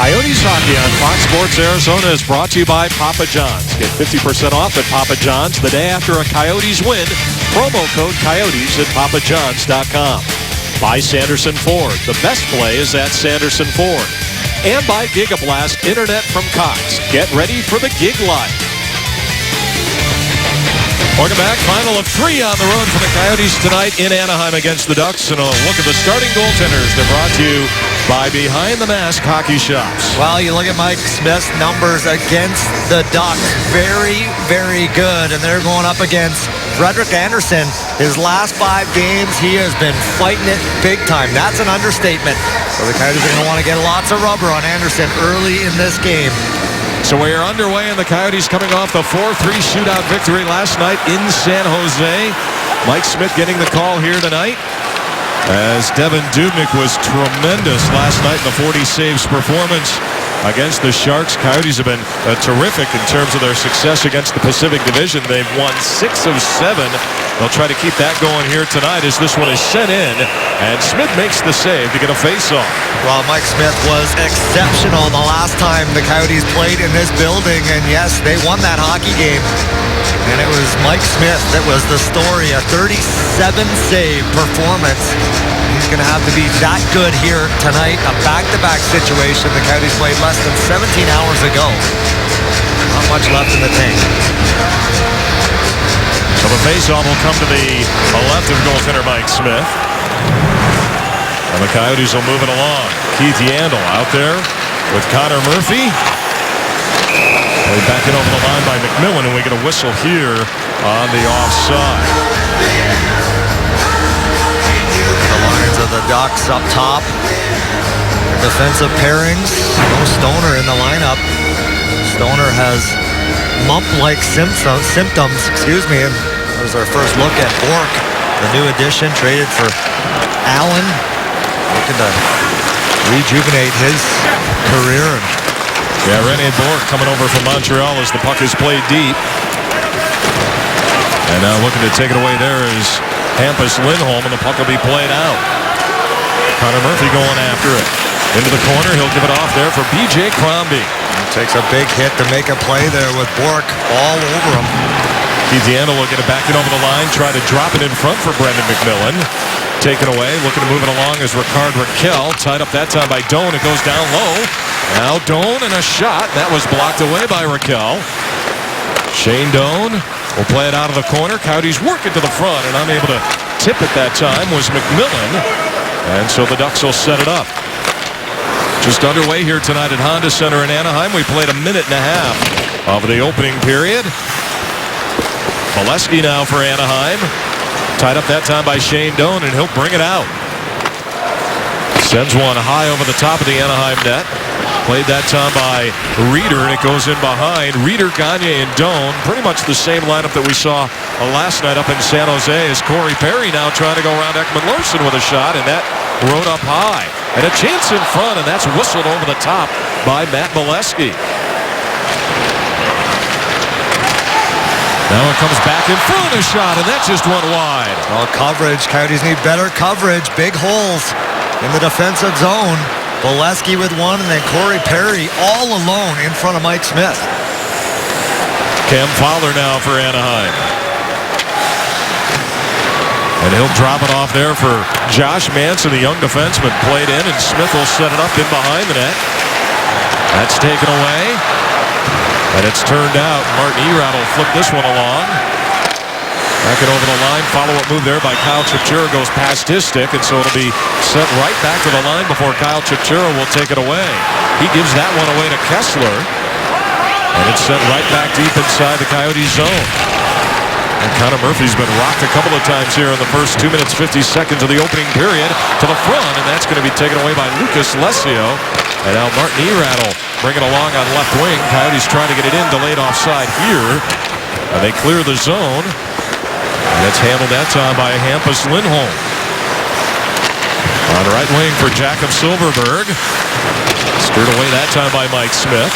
Coyotes hockey on Fox Sports Arizona is brought to you by Papa John's. Get 50% off at Papa John's the day after a Coyotes win. Promo code Coyotes at papajohns.com. By Sanderson Ford. The best play is at Sanderson Ford. And by Gigablast Internet from Cox. Get ready for the gig life. Welcome back. Final of 3 on the road for the Coyotes tonight in Anaheim against the Ducks. And a look at the starting goaltenders. They're brought to you by Behind the Mask Hockey Shops. Well, you look at Mike Smith's numbers against the Ducks. Very, very good. And they're going up against Frederik Andersen. His last 5 games, he has been fighting it big time. That's an understatement. So the Coyotes are going to want to get lots of rubber on Andersen early in this game. So we are underway, and the Coyotes coming off the 4-3 shootout victory last night in San Jose. Mike Smith getting the call here tonight, as Devan Dubnyk was tremendous last night in the 40 saves performance against the Sharks. Coyotes have been terrific in terms of their success against the Pacific Division. They've won 6 of 7. They'll try to keep that going here tonight as this one is sent in, and Smith makes the save to get a face-off. Well, Mike Smith was exceptional the last time the Coyotes played in this building, and yes, they won that hockey game. And it was Mike Smith that was the story, a 37-save performance. He's going to have to be that good here tonight. A back-to-back situation. The Coyotes played less than 17 hours ago. Not much left in the tank. So the faceoff will come to the left of goaltender Mike Smith. And the Coyotes will move it along. Keith Yandle out there with Connor Murphy. They back it over the line by McMillan, and we get a whistle here on the offside. The lines of the Ducks up top. Defensive pairings. No Stoner in the lineup. Stoner has mump-like symptoms. And there's our first look at Bourque, the new addition, traded for Allen. Looking to rejuvenate his career. Yeah, René Bourque coming over from Montreal as the puck is played deep. And now looking to take it away there is Hampus Lindholm, and the puck will be played out. Connor Murphy going after it. Into the corner, he'll give it off there for B.J. Crombie. He takes a big hit to make a play there with Bourque all over him. Keith Yandle will get it back in over the line, try to drop it in front for Brendan McMillan. Taken away, looking to move it along is Rickard Rakell. Tied up that time by Doan. It goes down low. Now Doan and a shot. That was blocked away by Rakell. Shane Doan will play it out of the corner. Coyotes working to the front, and unable to tip it that time was McMillan. And so the Ducks will set it up. Just underway here tonight at Honda Center in Anaheim. We played a minute and a half of the opening period. Molesky now for Anaheim. Tied up that time by Shane Doan, and he'll bring it out. Sends one high over the top of the Anaheim net. Played that time by Reeder, and it goes in behind. Reeder, Gagne, and Doan. Pretty much the same lineup that we saw last night up in San Jose, as Corey Perry now trying to go around Ekman Larsson with a shot, and that rode up high. And a chance in front, and that's whistled over the top by Matt Molesky. Now it comes back in front of the shot, and that just went wide. Well, coverage. Coyotes need better coverage. Big holes in the defensive zone. Molesky with one, and then Corey Perry all alone in front of Mike Smith. Cam Fowler now for Anaheim. And he'll drop it off there for Josh Manson, the young defenseman. Played in, and Smith will set it up in behind the net. That's taken away. And it's turned out. Martin Erat will flip this one along. Back it over the line. Follow-up move there by Kyle Chipchura goes past his stick, and so it'll be sent right back to the line before Kyle Chipchura will take it away. He gives that one away to Kessler. And it's sent right back deep inside the Coyotes zone. And Connor Murphy's been rocked a couple of times here in the first 2 minutes, 50 seconds of the opening period to the front, and that's going to be taken away by Lucas Lesio. And now Martin Erat will bring it along on left wing. Coyotes trying to get it in, delayed offside here. And they clear the zone. And it's handled that time by Hampus Lindholm. On the right wing for Jakob Silfverberg. Steered away that time by Mike Smith.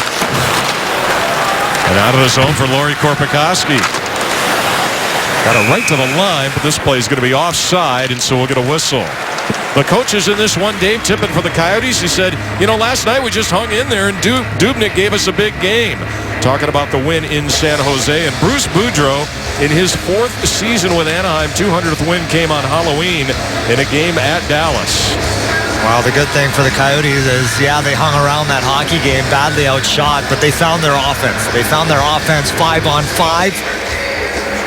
And out of the zone for Lauri Korpikoski. Got it right to the line, but this play is going to be offside, and so we'll get a whistle. the coaches in this one, Dave Tippett for the Coyotes, he said, last night we just hung in there and Dubnyk gave us a big game. Talking about the win in San Jose. And Bruce Boudreau, in his 4th season with Anaheim, 200th win came on Halloween in a game at Dallas. Well, the good thing for the Coyotes is, they hung around that hockey game, badly outshot, but they found their offense. They found their offense 5-on-5.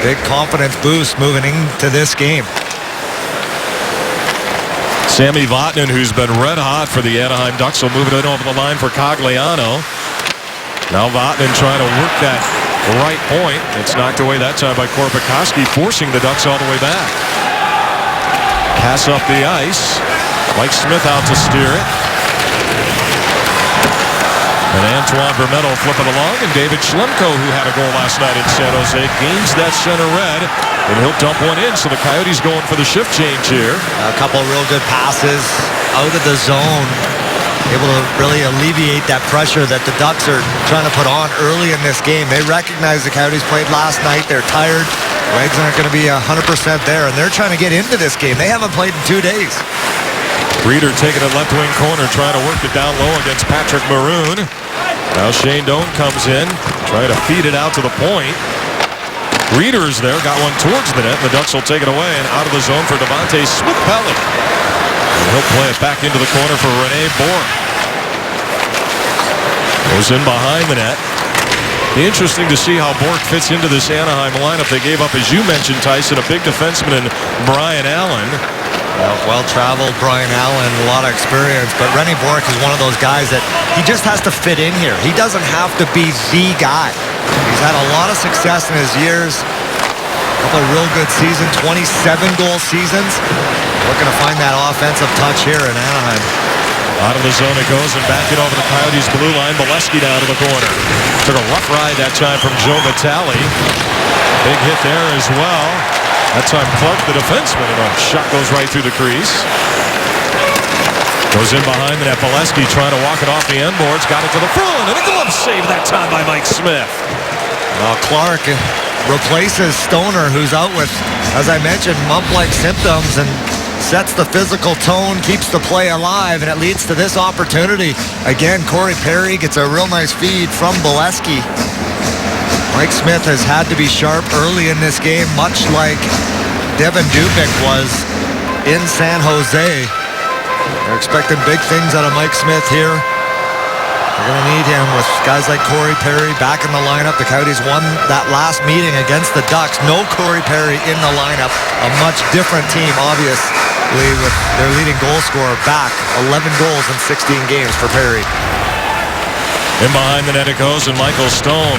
Big confidence boost moving into this game. Sami Vatanen, who's been red hot for the Anaheim Ducks, will move it in over the line for Cogliano. Now Vatanen trying to work that right point. It's knocked away that time by Korpikoski, forcing the Ducks all the way back. Pass up the ice. Mike Smith out to steer it. And Antoine Vermette flipping along, and David Schlemko, who had a goal last night in San Jose, gains that center red, and he'll dump one in. So the Coyotes going for the shift change here. A couple of real good passes out of the zone, able to really alleviate that pressure that the Ducks are trying to put on early in this game. They recognize the Coyotes played last night. They're tired. Legs aren't going to be 100% there, and they're trying to get into this game. They haven't played in 2 days. Reeder taking a left wing corner, trying to work it down low against Patrick Maroon. Now Shane Doan comes in, trying to feed it out to the point. Reeder's there, got one towards the net. The Ducks will take it away, and out of the zone for Devontae Smith-Pelly. And he'll play it back into the corner for Rene Bourque. Goes in behind the net. Be interesting to see how Bourque fits into this Anaheim lineup. They gave up, as you mentioned, Tyson, a big defenseman in Brian Allen. Well-traveled Brian Allen, a lot of experience, but Rene Bourque is one of those guys that he just has to fit in here. He doesn't have to be the guy. He's had a lot of success in his years. A couple of real good seasons, 27-goal seasons. Looking to find that offensive touch here in Anaheim. Out of the zone it goes, and back it over the Coyotes' blue line. Bolesky down to the corner. Took a rough ride that time from Joe Vitale. Big hit there as well. That time Clark, the defenseman, and a shot goes right through the crease. Goes in behind the net. Bolesky trying to walk it off the end boards. Got it to the front, and a glove save that time by Mike Smith. Well, Clark replaces Stoner, who's out with, as I mentioned, mump-like symptoms, and sets the physical tone, keeps the play alive, and it leads to this opportunity. Again, Corey Perry gets a real nice feed from Bolesky. Mike Smith has had to be sharp early in this game, much like Devan Dubnyk was in San Jose. They're expecting big things out of Mike Smith here. They're going to need him with guys like Corey Perry back in the lineup. The Coyotes won that last meeting against the Ducks. No Corey Perry in the lineup. A much different team, obviously, with their leading goal scorer back. 11 goals in 16 games for Perry. In behind the net it goes, and Michael Stone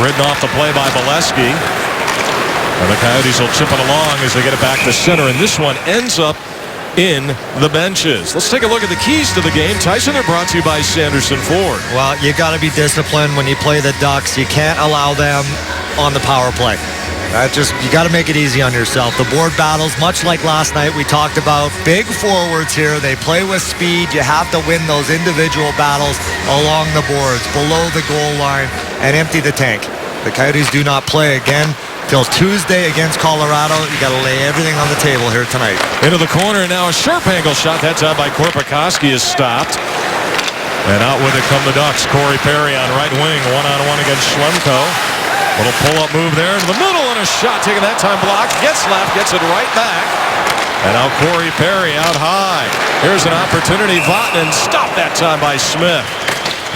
ridden off the play by Bolesky. And the Coyotes will chip it along as they get it back to center, and this one ends up in the benches. Let's take a look at the keys to the game. Tyson, they're brought to you by Sanderson Ford. Well, you got to be disciplined when you play the Ducks. You can't allow them on the power play. You got to make it easy on yourself. The board battles, much like last night we talked about, big forwards here. They play with speed. You have to win those individual battles along the boards, below the goal line, and empty the tank. The Coyotes do not play again till Tuesday against Colorado. You got to lay everything on the table here tonight. Into the corner, and now a sharp angle shot. That time by Korpikoski is stopped. And out with it come the Ducks. Corey Perry on right wing, one-on-one against Schlemko. Little pull-up move there into the middle, and a shot taken that time blocked. Getzlaf gets it right back. And now Corey Perry out high. Here's an opportunity. Vatanen stopped that time by Smith.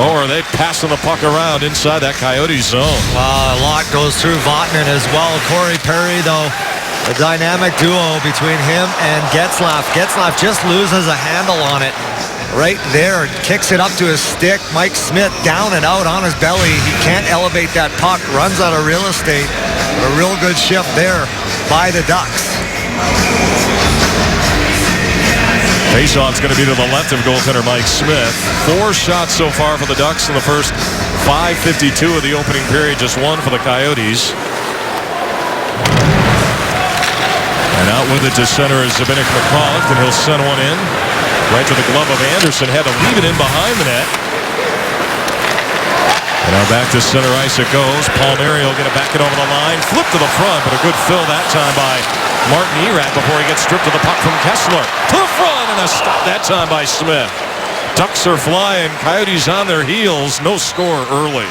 Or are they passing the puck around inside that Coyotes zone? A lot goes through Vatanen as well. Corey Perry, though, a dynamic duo between him and Getzlaf. Getzlaf just loses a handle on it. Right there, kicks it up to his stick. Mike Smith down and out on his belly. He can't elevate that puck, runs out of real estate. A real good shift there by the Ducks. Faceoff's going to be to the left of goaltender Mike Smith. 4 shots so far for the Ducks in the first 5:52 of the opening period. Just 1 for the Coyotes. And out with it to center is Zbynek McCulloch, and he'll send one in. Right to the glove of Anderson. Had to leave it in behind the net. And now back to center ice it goes. Palmieri will get it back over the line. Flip to the front, but a good fill that time by Martin Erat before he gets stripped of the puck from Kessler. To the front, and a stop that time by Smith. Ducks are flying. Coyotes on their heels. No score early.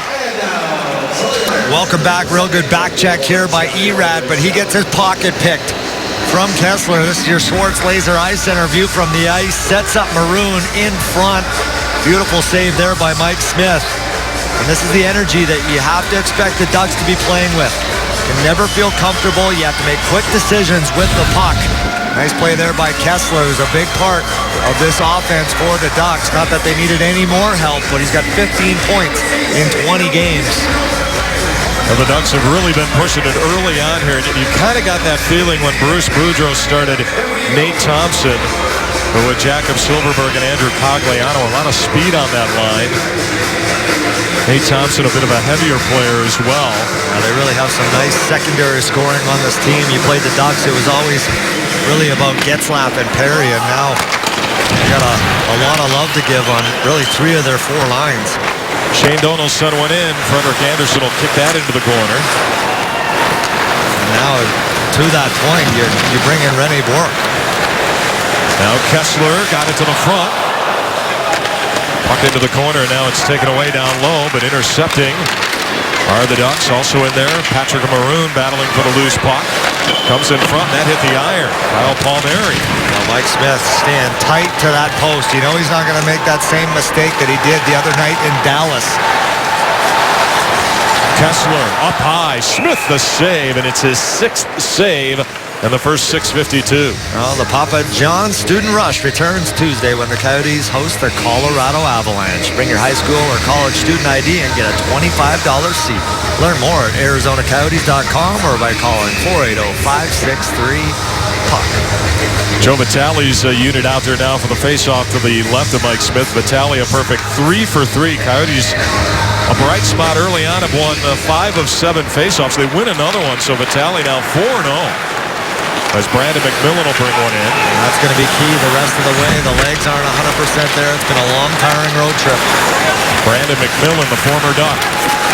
Welcome back. Real good back check here by Erad, but he gets his pocket picked from Kessler. This is your Schwartz Laser Eye Center view from the ice. Sets up Maroon in front. Beautiful save there by Mike Smith. And this is the energy that you have to expect the Ducks to be playing with. You can never feel comfortable. You have to make quick decisions with the puck. Nice play there by Kessler, who's a big part of this offense for the Ducks. Not that they needed any more help, but he's got 15 points in 20 games. Well, the Ducks have really been pushing it early on here. You kind of got that feeling when Bruce Boudreau started Nate Thompson, but with Jakob Silverberg and Andrew Cogliano, a lot of speed on that line. Nate Thompson, a bit of a heavier player as well. They really have some nice secondary scoring on this team. You played the Ducks, it was always really about Getzlaf and Perry, and now they got a lot of love to give on really 3 of their 4 lines. Shane Donald sent one in. Frederick Anderson will kick that into the corner. And now, to that point, you bring in Rene Bourque. Now Kessler got it to the front. Puck into the corner. Now it's taken away down low, but intercepting are the Ducks. Also in there, Patrick Maroon battling for the loose puck. Comes in front. That hit the iron. Kyle Palmieri. Now Mike Smith staying tight to that post. You know he's not going to make that same mistake that he did the other night in Dallas. Kessler up high. Smith the save, and it's his 6th save and the first 6:52. Well, the Papa John Student Rush returns Tuesday when the Coyotes host the Colorado Avalanche. Bring your high school or college student ID and get a $25 seat. Learn more at ArizonaCoyotes.com or by calling 480-563-PUCK. Joe Vitale's unit out there now for the faceoff to the left of Mike Smith. Vitale a perfect 3 for 3. Coyotes a bright spot early on, have won 5 of 7 faceoffs. They win another one, so Vitale now 4-0. As Brandon McMillan will bring one in. And that's going to be key the rest of the way. The legs aren't 100% there. It's been a long, tiring road trip. Brandon McMillan, the former Duck,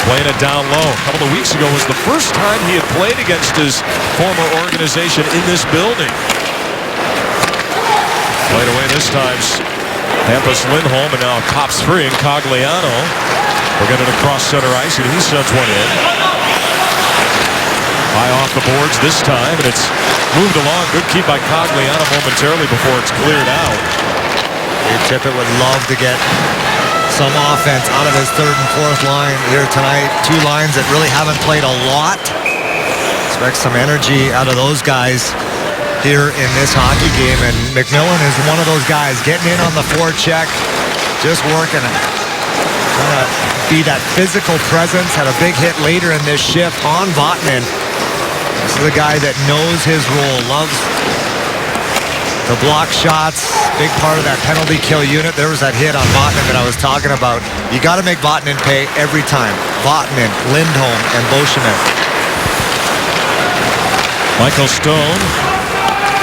playing it down low. A couple of weeks ago was the first time he had played against his former organization in this building. Played away this time. Hampus Lindholm, and now pops free, and Cogliano will get it across center ice, and he sends one in. High off the boards this time, and it's moved along. Good keep by Cogliano momentarily before it's cleared out. Dave Tippett would love to get some offense out of his 3rd and 4th line here tonight. 2 lines that really haven't played a lot. Expect some energy out of those guys here in this hockey game, and McMillan is one of those guys getting in on the forecheck, just working it. Trying to be that physical presence. Had a big hit later in this shift on Vatanen. This is a guy that knows his role, loves the block shots, big part of that penalty kill unit. There was that hit on Vatanen that I was talking about. You got to make Vatanen pay every time. Vatanen, Lindholm, and Beauchemin. Michael Stone,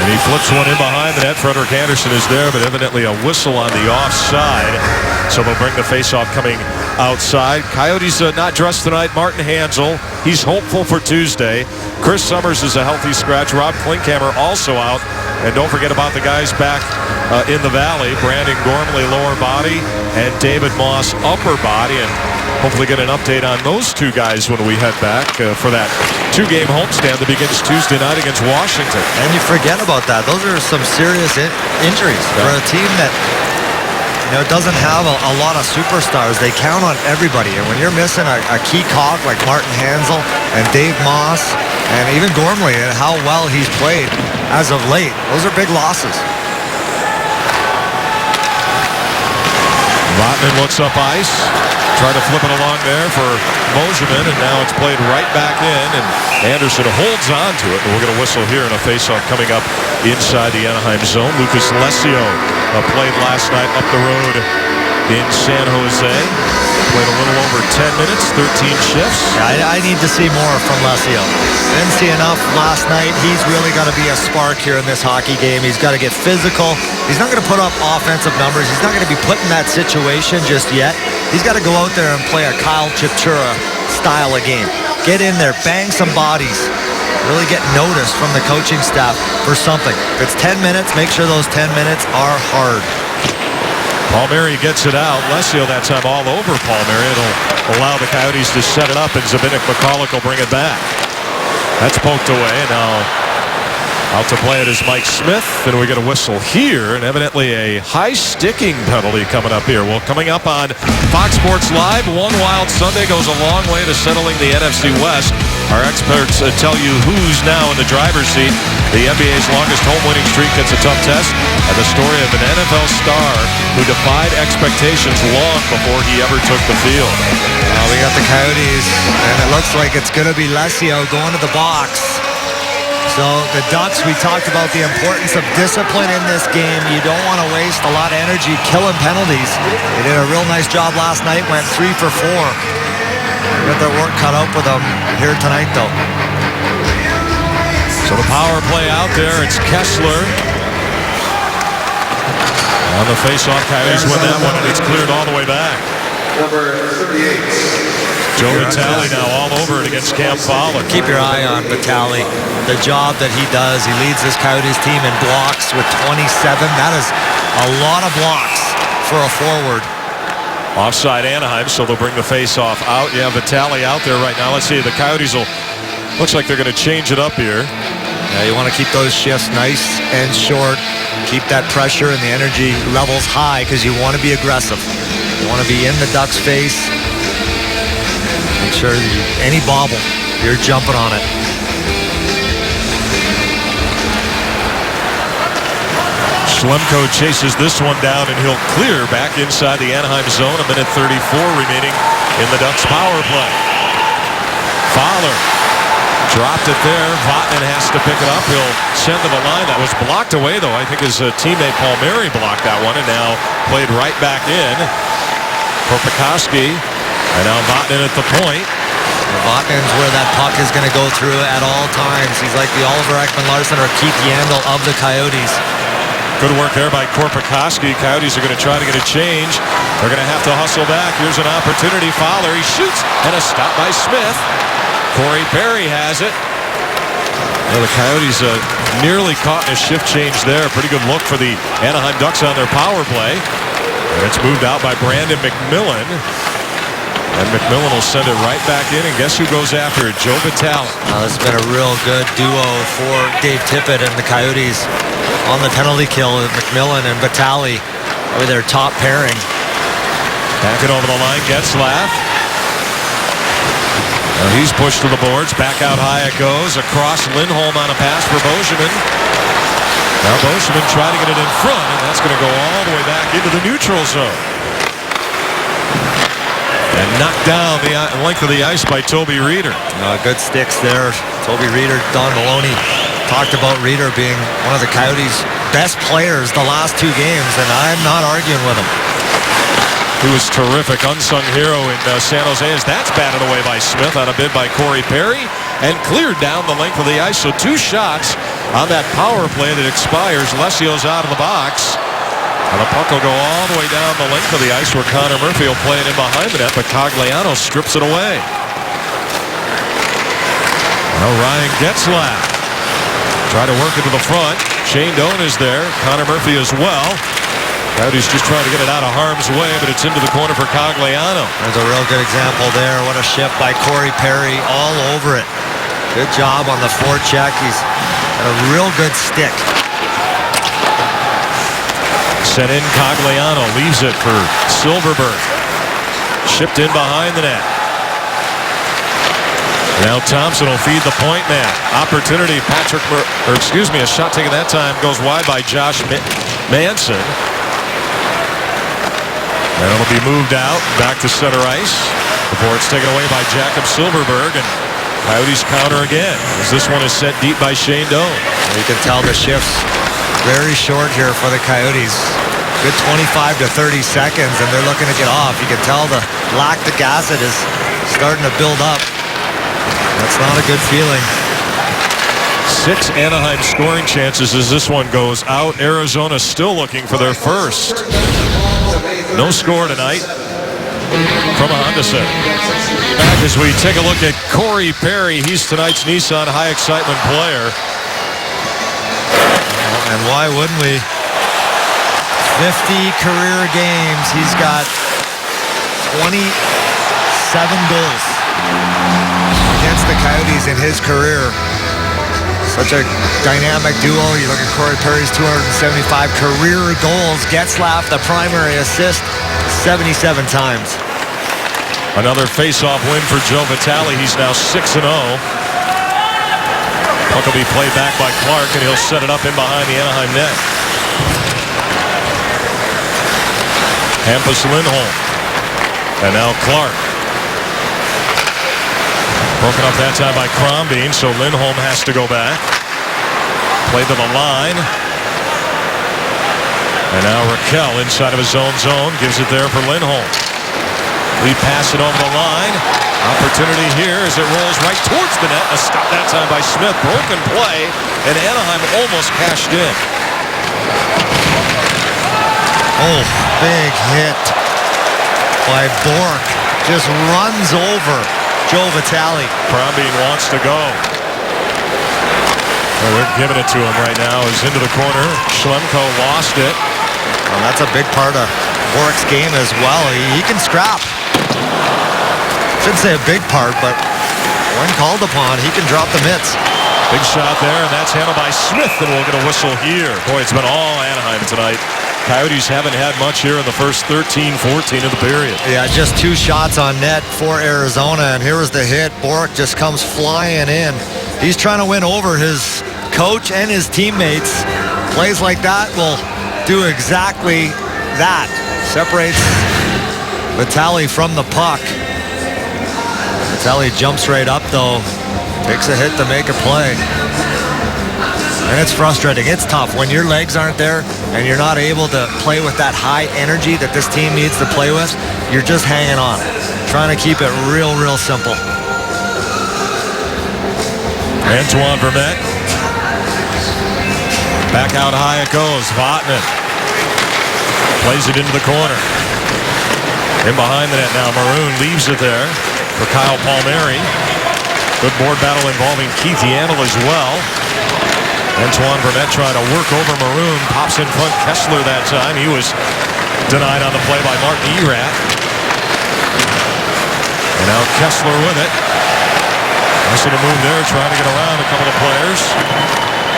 and he flips one in behind the net. Frederick Anderson is there, but evidently a whistle on the offside. So they'll bring the faceoff coming outside. Coyotes not dressed tonight. Martin Hanzal, he's hopeful for Tuesday. Chris Summers is a healthy scratch. Rob Klinkhammer also out. And don't forget about the guys back in the Valley. Brandon Gormley, lower body, and David Moss, upper body. And hopefully get an update on those 2 guys when we head back for that 2-game homestand that begins Tuesday night against Washington. And you forget about that. Those are some serious injuries for a team that doesn't have a lot of superstars. They count on everybody. And when you're missing a key cog like Martin Hanzal and Dave Moss and even Gormley and how well he's played as of late, those are big losses. Vatanen looks up ice. Try to flip it along there for Beauchemin, and now it's played right back in, and Anderson holds on to it. And we're going to whistle here in a faceoff coming up inside the Anaheim zone. Lucas Lesio played last night up the road in San Jose. Played a little over 10 minutes, 13 shifts. I need to see more from Lesio. Didn't see enough last night. He's really got to be a spark here in this hockey game. He's got to get physical. He's not going to put up offensive numbers. He's not going to be put in that situation just yet. He's got to go out there and play a Kyle Chipchura style of game. Get in there, bang some bodies, really get noticed from the coaching staff for something. If it's 10 minutes, make sure those 10 minutes are hard. Palmieri gets it out. Lesio that time all over Palmieri. It'll allow the Coyotes to set it up, and Zbynek McCulloch will bring it back. That's poked away. Now out to play it is Mike Smith, and we get a whistle here, and evidently a high sticking penalty coming up here. Well, coming up on Fox Sports Live, One Wild Sunday goes a long way to settling the NFC West. Our experts tell you who's now in the driver's seat. The NBA's longest home winning streak gets a tough test, and the story of an NFL star who defied expectations long before he ever took the field. We got the Coyotes, and it looks like it's going to be Lesio going to the box. So the Ducks, we talked about the importance of discipline in this game. You don't want to waste a lot of energy killing penalties. They did a real nice job last night, went 3 for 4. They got their work cut out for them here tonight, though. So the power play out there, it's Kessler. On the face-off, Coyotes win that one, and it's cleared all the way back. Number 38. Joe Vitale now all over it against Cam Fowler. Keep your eye on Vitale. The job that he does, he leads this Coyotes team in blocks with 27. That is a lot of blocks for a forward. Offside Anaheim, so they'll bring the face-off out. Yeah, Vitale out there right now. Let's see, the Coyotes looks like they're going to change it up here. Yeah, you want to keep those shifts nice and short. Keep that pressure and the energy levels high because you want to be aggressive. You want to be in the Ducks' face. Make sure any bobble, you're jumping on it. Schlemko chases this one down, and he'll clear back inside the Anaheim zone. A minute 34 remaining in the Ducks' power play. Fowler dropped it there. Vatanen has to pick it up. He'll send to the line. That was blocked away, though. I think his teammate Palmieri blocked that one, and now played right back in. Korpikoski, and now Vatanen at the point. Vatanen's where that puck is going to go through at all times. He's like the Oliver Ekman-Larsson or Keith Yandel of the Coyotes. Good work there by Korpikoski. Coyotes are going to try to get a change. They're going to have to hustle back. Here's an opportunity. Fowler, he shoots, and a stop by Smith. Corey Perry has it. Well, the Coyotes nearly caught in a shift change there. Pretty good look for the Anaheim Ducks on their power play. And it's moved out by Brandon McMillan. And McMillan will send it right back in, and guess who goes after it? Joe Vitale. This has been a real good duo for Dave Tippett and the Coyotes on the penalty kill. McMillan and Vitale are their top pairing. Back it over the line, Getzlaf. Now he's pushed to the boards. Back out high it goes. Across Lindholm on a pass for Boschman. Now Boschman trying to get it in front, and that's going to go all the way back into the neutral zone. And knocked down the length of the ice by Toby Reeder. Good sticks there. Toby Reeder, Don Maloney talked about Reeder being one of the Coyotes' best players the last 2 games, and I'm not arguing with him. He was terrific, unsung hero in San Jose. As that's batted away by Smith on a bid by Corey Perry and cleared down the length of the ice. So 2 shots on that power play that expires. Lesio's out of the box. And the puck will go all the way down the length of the ice where Connor Murphy will play it in behind the net, but Cogliano strips it away. Now Ryan Getzlaf. Try to work it to the front. Shane Doan is there. Connor Murphy as well. Coyotes just trying to get it out of harm's way, but it's into the corner for Cogliano. There's a real good example there. What a shift by Corey Perry all over it. Good job on the forecheck. He's got a real good stick. Sent in Cogliano, leaves it for Silverberg. Shipped in behind the net. Now Thompson will feed the point man. Opportunity, a shot taken that time goes wide by Josh Manson. And it'll be moved out, back to center ice before it's taken away by Jakob Silverberg. And Coyotes counter again, as this one is set deep by Shane Doan. You can tell the shift's very short here for the Coyotes. Good 25 to 30 seconds, and they're looking to get off. You can tell the lactic acid is starting to build up. That's not a good feeling. 6 Anaheim scoring chances as this one goes out. Arizona still looking for their first. No score tonight. from a Honda Center. Back as we take a look at Corey Perry. He's tonight's Nissan High Excitement player. And why wouldn't we? 50 career games. He's got 27 goals against the Coyotes in his career. Such a dynamic duo. You look at Corey Perry's 275 career goals. Getzlaf, the primary assist, 77 times. Another face-off win for Joe Vitale. He's now 6-0. Puck will be played back by Clark, and he'll set it up in behind the Anaheim net. Hampus Lindholm. And now Clark. Broken up that time by Crombeen, so Lindholm has to go back. Played to the line. And now Raquel inside of his own zone. Gives it there for Lindholm. We pass it over the line. Opportunity here as it rolls right towards the net. A stop that time by Smith. Broken play, and Anaheim almost cashed in. Oh, big hit by Bourque. Just runs over Joe Vitale. Crombeen wants to go. Well, they're giving it to him right now. He's into the corner. Schlemko lost it. Well, that's a big part of Bourque's game as well. He can scrap. Shouldn't say a big part, but when called upon, he can drop the mitts. Big shot there, and that's handled by Smith, and we'll get a whistle here. Boy, it's been all Anaheim tonight. Coyotes haven't had much here in the first 13-14 of the period. Yeah, just 2 shots on net for Arizona, and here was the hit. Bourque just comes flying in. He's trying to win over his coach and his teammates. Plays like that will do exactly that. Separates Vitale from the puck. Vitale jumps right up, though. Takes a hit to make a play. And it's frustrating. It's tough when your legs aren't there and you're not able to play with that high energy that this team needs to play with. You're just hanging on, trying to keep it real, real simple. Antoine Vermette. Back out high it goes. Vatanen plays it into the corner. In behind the net now. Maroon leaves it there for Kyle Palmieri. Good board battle involving Keith Yandel as well. Antoine Vermette trying to work over Maroon. Pops in front Kessler that time. He was denied on the play by Martin Erat. And now Kessler with it. Nice little move there, trying to get around a couple of players.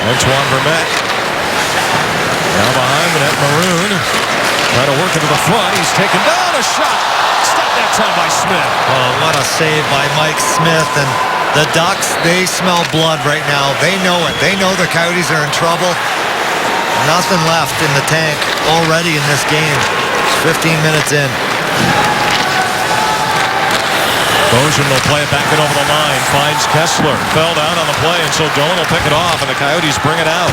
Antoine Vermette. Now behind the net, Maroon. Trying to work into the front. He's taken down a shot. Stopped that time by Smith. Oh, what a save by Mike Smith. And the Ducks, they smell blood right now. They know it. They know the Coyotes are in trouble. Nothing left in the tank already in this game. It's 15 minutes in. Bojan will play it back in over the line. Finds Kessler. Fell down on the play, and so Doan will pick it off, and the Coyotes bring it out.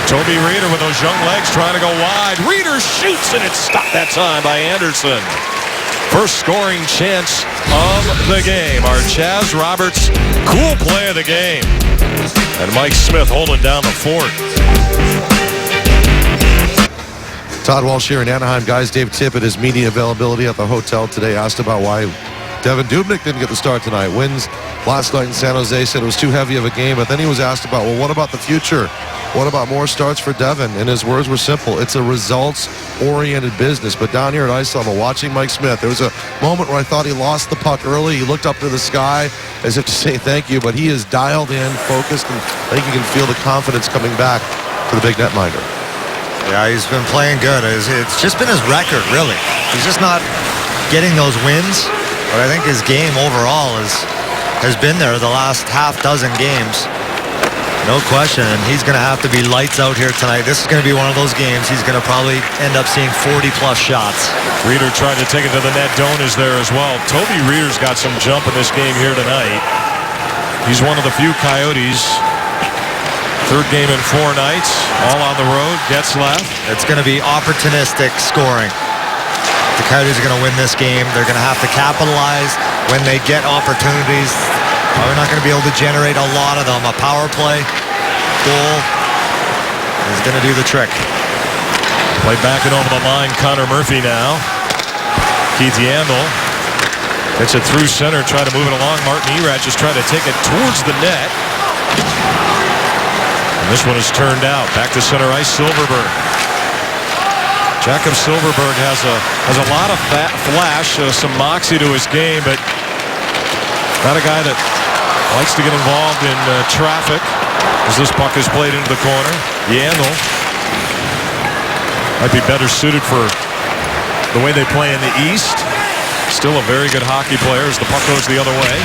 Toby Reeder with those young legs trying to go wide. Reeder shoots, and it's stopped that time by Anderson. First scoring chance of the game. Our Chaz Roberts cool play of the game. And Mike Smith holding down the fort. Todd Walsh here in Anaheim. Guys, Dave Tippett, his media availability at the hotel today, asked about why Devin Dubnyk didn't get the start tonight. Wins last night in San Jose, said it was too heavy of a game, but then he was asked about, well, what about the future? What about more starts for Devin? And his words were simple. It's a results-oriented business. But down here at ice level, watching Mike Smith, there was a moment where I thought he lost the puck early. He looked up to the sky as if to say thank you, but he is dialed in, focused, and I think you can feel the confidence coming back for the big netminder. Yeah, he's been playing good. It's just been his record, really. He's just not getting those wins, but I think his game overall has been there the last half dozen games. No question, and he's going to have to be lights out here tonight. This is going to be one of those games he's going to probably end up seeing 40-plus shots. Reeder trying to take it to the net. Doan is there as well. Toby Reeder's got some jump in this game here tonight. He's one of the few Coyotes. Third game in 4 nights, all on the road. Getzlaf. It's going to be opportunistic scoring. The Coyotes are going to win this game. They're going to have to capitalize when they get opportunities. Probably not going to be able to generate a lot of them. A power play goal is going to do the trick. Played back and over the line. Connor Murphy now. Keith Yandel hits it through center, try to move it along. Martin Erat just trying to take it towards the net. And this one is turned out. Back to center ice, Silverberg. Jakob Silverberg has a lot of flash, some moxie to his game, but not a guy that likes to get involved in traffic as this puck is played into the corner. Yandel might be better suited for the way they play in the East. Still a very good hockey player as the puck goes the other way.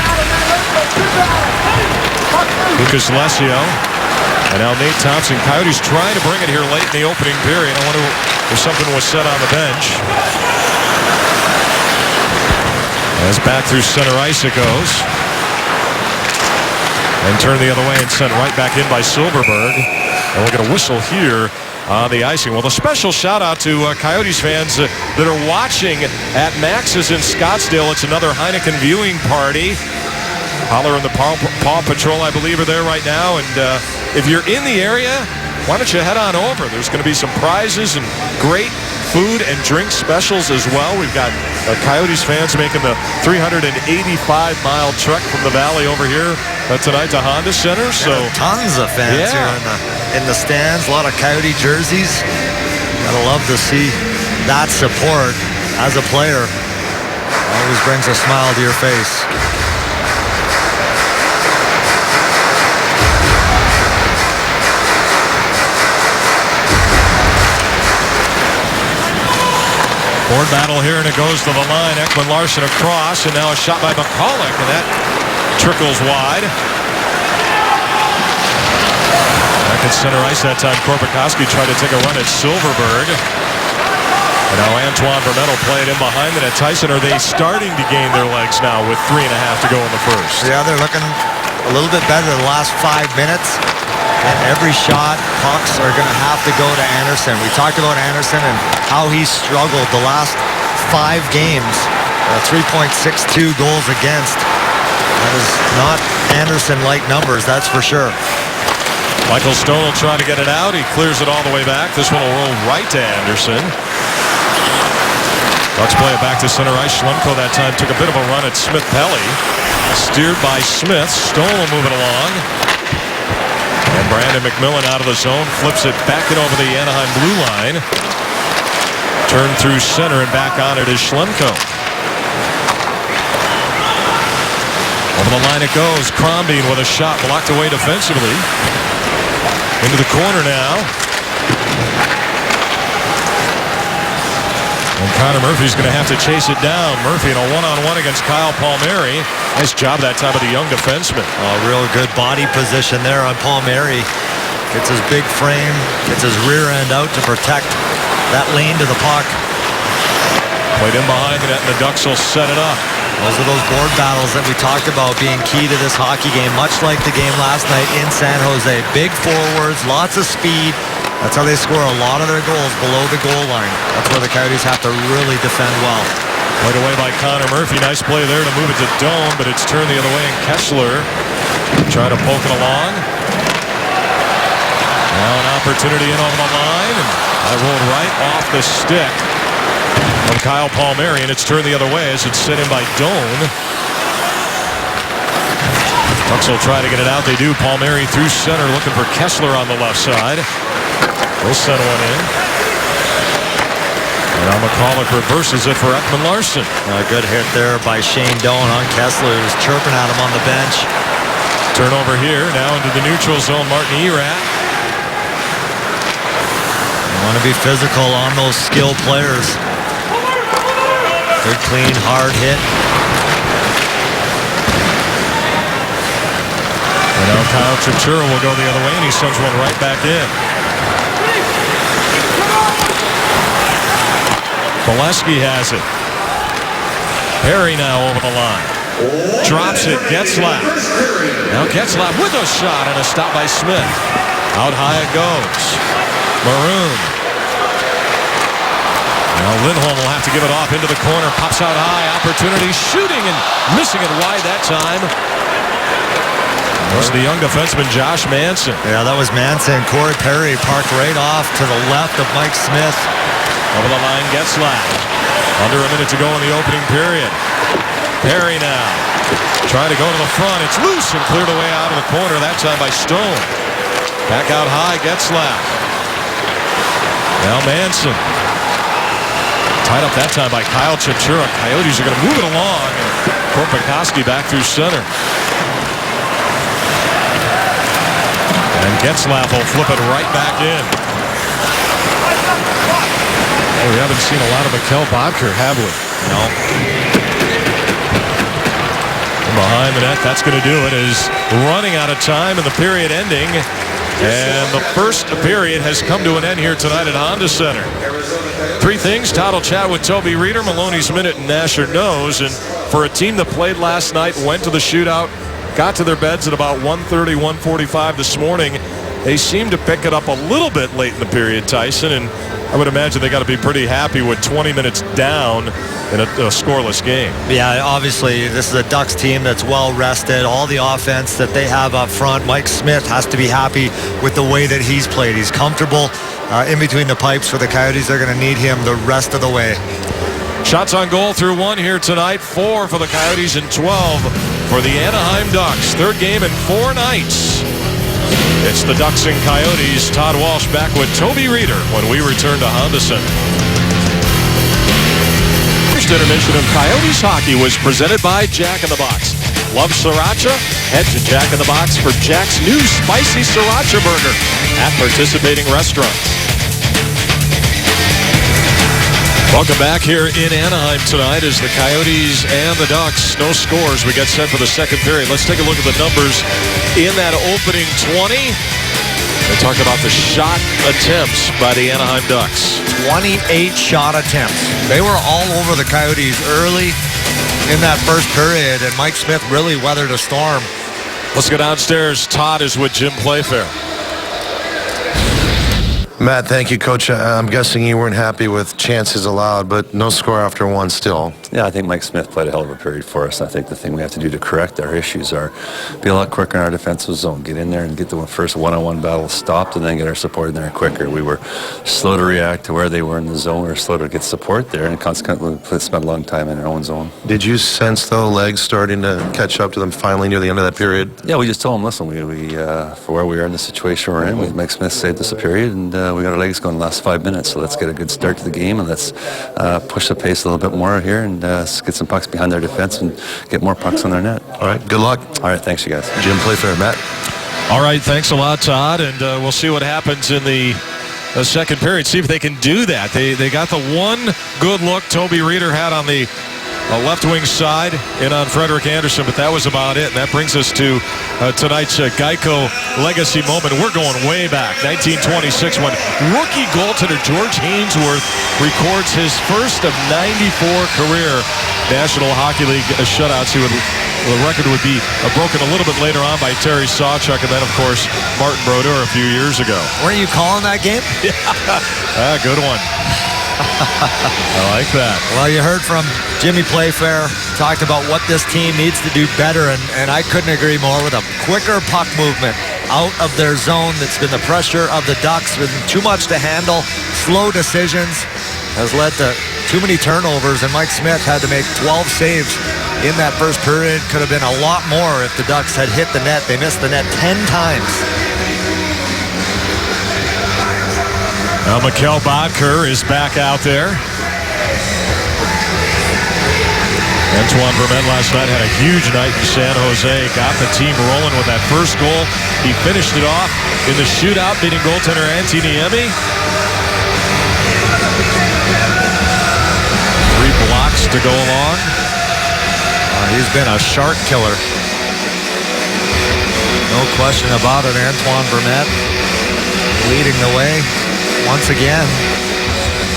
Lucas Lesio. And now Nate Thompson. Coyotes trying to bring it here late in the opening period. I wonder if something was said on the bench. As back through center ice it goes. And turned the other way and sent right back in by Silverberg. And we'll get a whistle here on the icing. Well, the special shout out to Coyotes fans that are watching at Max's in Scottsdale. It's another Heineken viewing party. Holler and the Paw Patrol, I believe, are there right now. And if you're in the area, why don't you head on over? There's going to be some prizes and great food and drink specials as well. We've got Coyotes fans making the 385-mile trek from the valley over here tonight to Honda Center. So tons of fans here in the stands. A lot of Coyote jerseys. Gotta love to see that support as a player. Always brings a smile to your face. board battle here, and it goes to the line. Ekman Larsson across, and now a shot by McCulloch, and that trickles wide. Back at center ice that time, Korpikoski tried to take a run at Silverberg. And now Antoine Vermette playing in behind the net. Tyson, are they starting to gain their legs now with 3.5 to go in the first? Yeah, they're looking a little bit better the last 5 minutes. And every shot, pucks are going to have to go to Anderson. We talked about Anderson and how he's struggled the last 5 games. 3.62 goals against. That is not Anderson-like numbers, that's for sure. Michael Stone will try to get it out. He clears it all the way back. This one will roll right to Anderson. Let's play it back to center ice. Schlemko that time took a bit of a run at Smith Pelly. Steered by Smith. Stone will move it along. And Brandon McMillan out of the zone. Flips it back in over the Anaheim blue line. Turned through center and back on it is Schlemko. Over the line it goes. Crombeen with a shot blocked away defensively. Into the corner now. And Connor Murphy's going to have to chase it down. Murphy in a one-on-one against Kyle Palmieri. Nice job that time of the young defenseman. Real good body position there on Palmieri. Gets his big frame, gets his rear end out to protect that lane to the puck. Played in behind the net, and the Ducks will set it up. Those are those board battles that we talked about being key to this hockey game, much like the game last night in San Jose. Big forwards, lots of speed. That's how they score a lot of their goals below the goal line. That's where the Coyotes have to really defend well. Played away by Connor Murphy. Nice play there to move it to Doan, but it's turned the other way, and Kessler try to poke it along. Now an opportunity in over the line, and that rolled right off the stick of Kyle Palmieri, and it's turned the other way as it's sent in by Doan. Bucks will try to get it out. They do. Palmieri through center looking for Kessler on the left side. They'll send one in. And now McCulloch reverses it for Ekman Larsson. A good hit there by Shane Doan on Kessler, who's chirping at him on the bench. Turnover here. Now into the neutral zone. Martin Erat. You want to be physical on those skilled players. Good, clean, hard hit. And now Kyle Chichura will go the other way, and he sends one right back in. Bolesky has it. Perry now over the line. Drops it. Getzlaf. Now Getzlaf with a shot and a stop by Smith. Out high it goes. Maroon. Now Lindholm will have to give it off into the corner. Pops out high. Opportunity. Shooting and missing it wide that time. That was the young defenseman Josh Manson. Yeah, that was Manson. Corey Perry parked right off to the left of Mike Smith. Over the line, Getzlaf. Under a minute to go in the opening period. Perry now trying to go to the front. It's loose and cleared away out of the corner. That time by Stone. Back out high, Getzlaf. Now Manson. Tied up that time by Kyle Chipchura. Coyotes are going to move it along. Korpikoski back through center. And Getzlaf will flip it right back in. Oh, we haven't seen a lot of Mikkel Boedker, have we? No. From behind the net, that's going to do it. Is running out of time and the period ending. And the first period has come to an end here tonight at Honda Center. Three things. Todd will chat with Toby Reeder, Maloney's Minute, and Nasher Knows. And for a team that played last night, went to the shootout, got to their beds at about 1:30, 1:45 this morning, they seem to pick it up a little bit late in the period, Tyson. And I would imagine they got to be pretty happy with 20 minutes down in a scoreless game. Yeah, obviously, this is a Ducks team that's well rested. All the offense that they have up front. Mike Smith has to be happy with the way that he's played. He's comfortable in between the pipes for the Coyotes. They're going to need him the rest of the way. Shots on goal through 1 here tonight. 4 for the Coyotes and 12 for the Anaheim Ducks. Third game in 4 nights. It's the Ducks and Coyotes. Todd Walsh back with Toby Reeder when we return to Honda Center. First intermission of Coyotes hockey was presented by Jack in the Box. Love sriracha? Head to Jack in the Box for Jack's new spicy sriracha burger at participating restaurants. Welcome back here in Anaheim tonight as the Coyotes and the Ducks, no scores. We get set for the second period. Let's take a look at the numbers in that opening 20. They talk about the shot attempts by the Anaheim Ducks. 28 shot attempts. They were all over the Coyotes early in that first period, and Mike Smith really weathered a storm. Let's go downstairs. Todd is with Jim Playfair. Matt, thank you, Coach. I'm guessing you weren't happy with chances allowed, but no score after 1 still. Yeah, I think Mike Smith played a hell of a period for us. I think the thing we have to do to correct our issues are be a lot quicker in our defensive zone. Get in there and get the first one-on-one battle stopped and then get our support in there quicker. We were slow to react to where they were in the zone. We were slow to get support there, and consequently spent a long time in our own zone. Did you sense, though, legs starting to catch up to them finally near the end of that period? Yeah, we just told them, listen, we for where we are in the situation we're in, Mike Smith saved us a period, and we got our legs going the last 5 minutes, so let's get a good start to the game, and let's push the pace a little bit more here, and get some pucks behind their defense and get more pucks on their net. All right, good luck. All right, thanks, you guys. Jim Playfair, Matt. All right, thanks a lot, Todd, and we'll see what happens in the second period. See if they can do that. They got the one good look Toby Reeder had on the left wing side in on Frederik Andersen, but that was about it. And that brings us to tonight's Geico legacy moment. We're going way back, 1926, when rookie goaltender George Hainsworth records his first of 94 career National Hockey League shutouts. The record would be broken a little bit later on by Terry Sawchuk, and then, of course, Martin Brodeur a few years ago. Weren't you calling that game? Yeah, good one. I like that. Well, you heard from Jimmy Playfair, talked about what this team needs to do better, and I couldn't agree more with him. Quicker puck movement out of their zone. That's been the pressure of the Ducks, been too much to handle. Slow decisions has led to too many turnovers, and Mike Smith had to make 12 saves in that first period. Could have been a lot more if the Ducks had hit the net. They missed the net 10 times. Now Mikkel Boedker is back out there. Antoine Vermette last night had a huge night in San Jose. Got the team rolling with that first goal. He finished it off in the shootout, beating goaltender Antti Niemi. 3 blocks to go along. He's been a shark killer. No question about it. Antoine Vermette leading the way. Once again,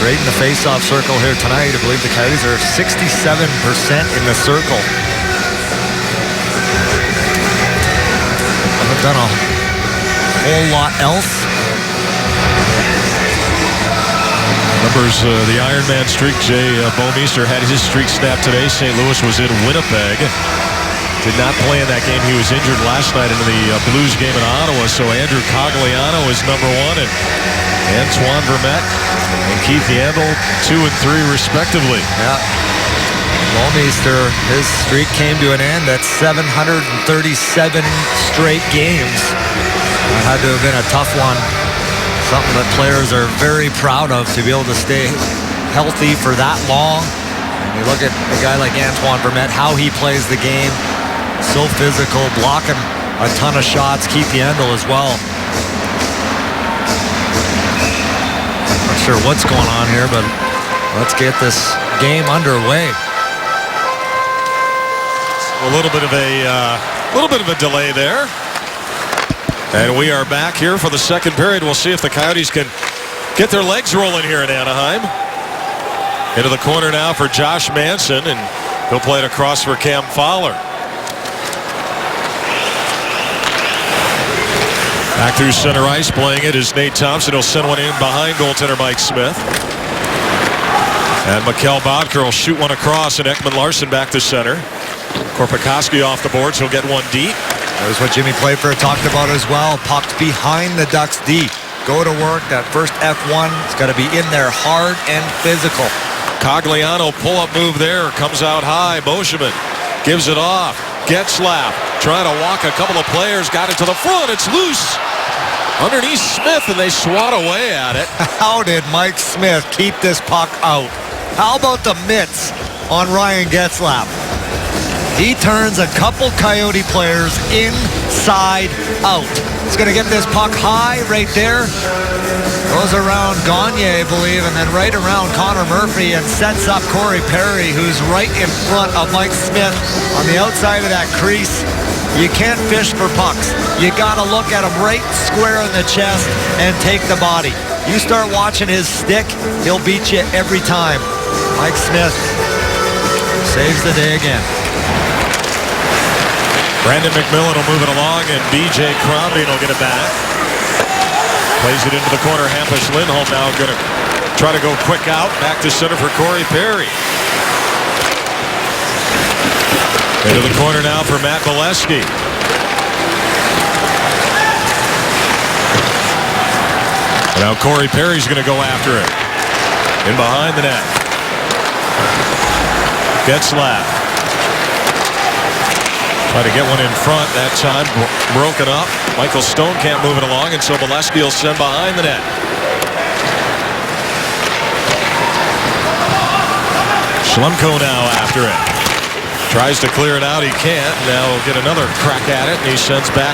great in the face-off circle here tonight. I believe the Coyotes are 67% in the circle. Haven't done a whole lot else. Numbers, the Ironman streak. Jay Bouwmeester had his streak snapped today. St. Louis was in Winnipeg. did not play in that game. He was injured last night in the Blues game in Ottawa. So Andrew Cogliano is number 1, and Antoine Vermette and Keith Yandle 2 and 3 respectively. Yeah. Lomeister, his streak came to an end at 737 straight games. That had to have been a tough one. Something that players are very proud of, to be able to stay healthy for that long. And you look at a guy like Antoine Vermette, how he plays the game. So physical, blocking a ton of shots. Keith Yandle as well. Not sure what's going on here, but let's get this game underway. A little bit of a delay there. And we are back here for the second period. We'll see if the Coyotes can get their legs rolling here in Anaheim. Into the corner now for Josh Manson, and he'll play it across for Cam Fowler. Back through center ice, playing it is Nate Thompson. He'll send one in behind goaltender Mike Smith. And Mikkel Boedker will shoot one across, and Ekman Larsson back to center. Korpikoski off the boards. He'll get one deep. That was what Jimmy Playfair talked about as well. Pucked behind the Ducks deep. Go to work. That first F1, it's got to be in there hard and physical. Cogliano pull-up move there. Comes out high. Boschman gives it off. Getzlaf trying to walk a couple of players. Got it to the front. It's loose underneath Smith, and they swat away at it. How did Mike Smith keep this puck out? How about the mitts on Ryan Getzlaf? He turns a couple Coyote players inside out. He's going to get this puck high right there. Goes around Gagne, I believe, and then right around Connor Murphy, and sets up Corey Perry, who's right in front of Mike Smith on the outside of that crease. You can't fish for pucks. You got to look at him right square in the chest and take the body. You start watching his stick, he'll beat you every time. Mike Smith saves the day again. Brandon McMillan will move it along, and B.J. Crombie will get it back. Plays it into the corner. Hampus Lindholm now going to try to go quick out. Back to center for Corey Perry. Into the corner now for Matt Bolesky. Now Corey Perry's going to go after it. In behind the net. Getzlaf. Try to get one in front that time. Broken up. Michael Stone can't move it along, and so Bolesky will send behind the net. Schlemko now after it. Tries to clear it out. He can't. Now he'll get another crack at it, and he sends back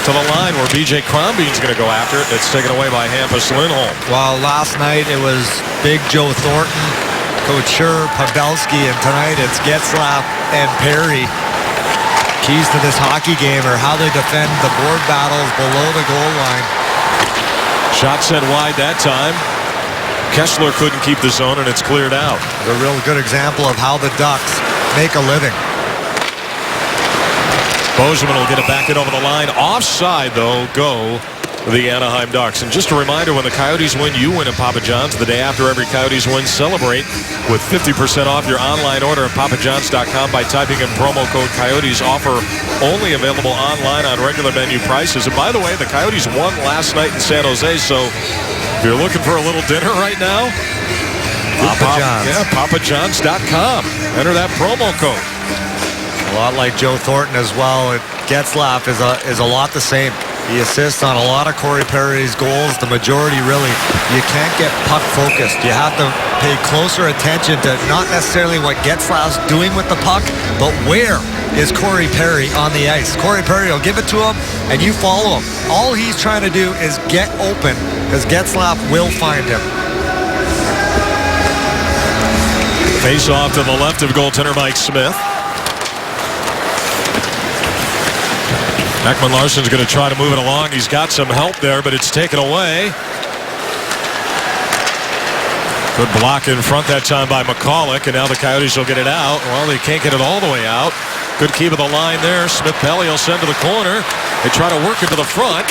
to the line where B.J. Crombie's going to go after it. It's taken away by Hampus Lindholm. Well, last night it was Big Joe Thornton, Couture, Pavelski, and tonight it's Getzlaf and Perry. Keys to this hockey game are how they defend the board battles below the goal line. Shot sent wide that time. Kessler couldn't keep the zone, and it's cleared out. A real good example of how the Ducks make a living. Bozeman will get it back in over the line. Offside, though, go the Anaheim Ducks. And just a reminder, when the Coyotes win, you win at Papa John's. The day after every Coyotes win, celebrate with 50% off your online order at papajohns.com by typing in promo code Coyotes. Offer only available online on regular menu prices. And by the way, the Coyotes won last night in San Jose, so if you're looking for a little dinner right now, Papa John's. Yeah, papajohns.com. Enter that promo code. A lot like Joe Thornton as well. Getzlaf is a lot the same. He assists on a lot of Corey Perry's goals. The majority, really, you can't get puck focused. You have to pay closer attention to not necessarily what Getzlaf's doing with the puck, but where is Corey Perry on the ice. Corey Perry will give it to him, and you follow him. All he's trying to do is get open, because Getzlaf will find him. Face off to the left of goaltender Mike Smith. Ekman Larsson's going to try to move it along. He's got some help there, but it's taken away. Good block in front that time by McCulloch, and now the Coyotes will get it out. Well, they can't get it all the way out. Good keep of the line there. Smith-Pelly will send to the corner. They try to work it to the front.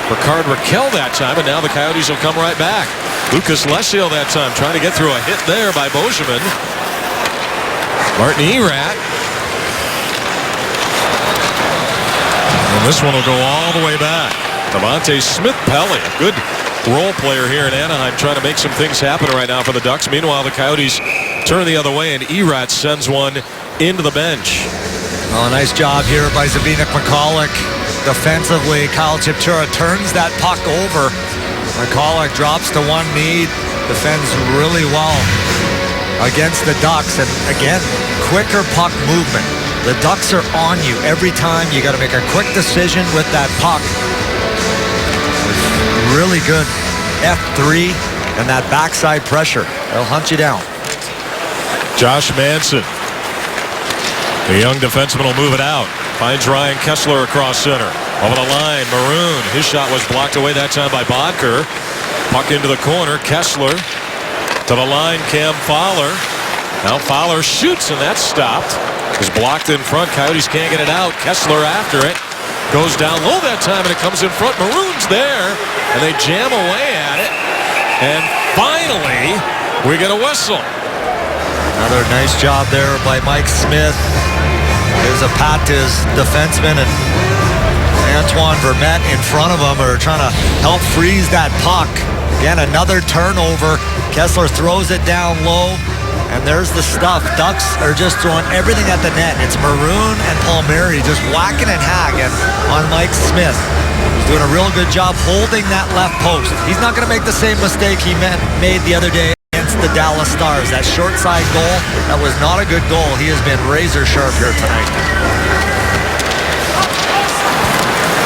Ricard Raquel that time, and now the Coyotes will come right back. Lucas Lessio that time trying to get through a hit there by Bozeman. Martin Erat This one will go all the way back. Devontae Smith-Pelly, a good role player here in Anaheim, trying to make some things happen right now for the Ducks. Meanwhile, the Coyotes turn the other way, and Erat sends one into the bench. Well, a nice job here by Zbigniew Michalek. Defensively, Kyle Chipchura turns that puck over. Michalek drops to one knee, defends really well against the Ducks. And again, quicker puck movement. The Ducks are on you every time. You got to make a quick decision with that puck. Really good F3 and that backside pressure. They'll hunt you down. Josh Manson, the young defenseman, will move it out. Finds Ryan Kessler across center. Over the line, Maroon. His shot was blocked away that time by Bodker. Puck into the corner. Kessler to the line. Cam Fowler. Now Fowler shoots, and that's stopped. It's blocked in front. Coyotes can't get it out. Kessler after it. Goes down low that time, and it comes in front. Maroon's there, and they jam away at it. And finally, we get a whistle. Another nice job there by Mike Smith. There's a pat to his defenseman, and Antoine Vermette in front of him are trying to help freeze that puck. Again, another turnover. Kessler throws it down low, and there's the stuff. Ducks are just throwing everything at the net. It's Maroon and Palmieri just whacking and hacking on Mike Smith. He's doing a real good job holding that left post. He's not going to make the same mistake he made the other day against the Dallas Stars. That short side goal, that was not a good goal. He has been razor sharp here tonight.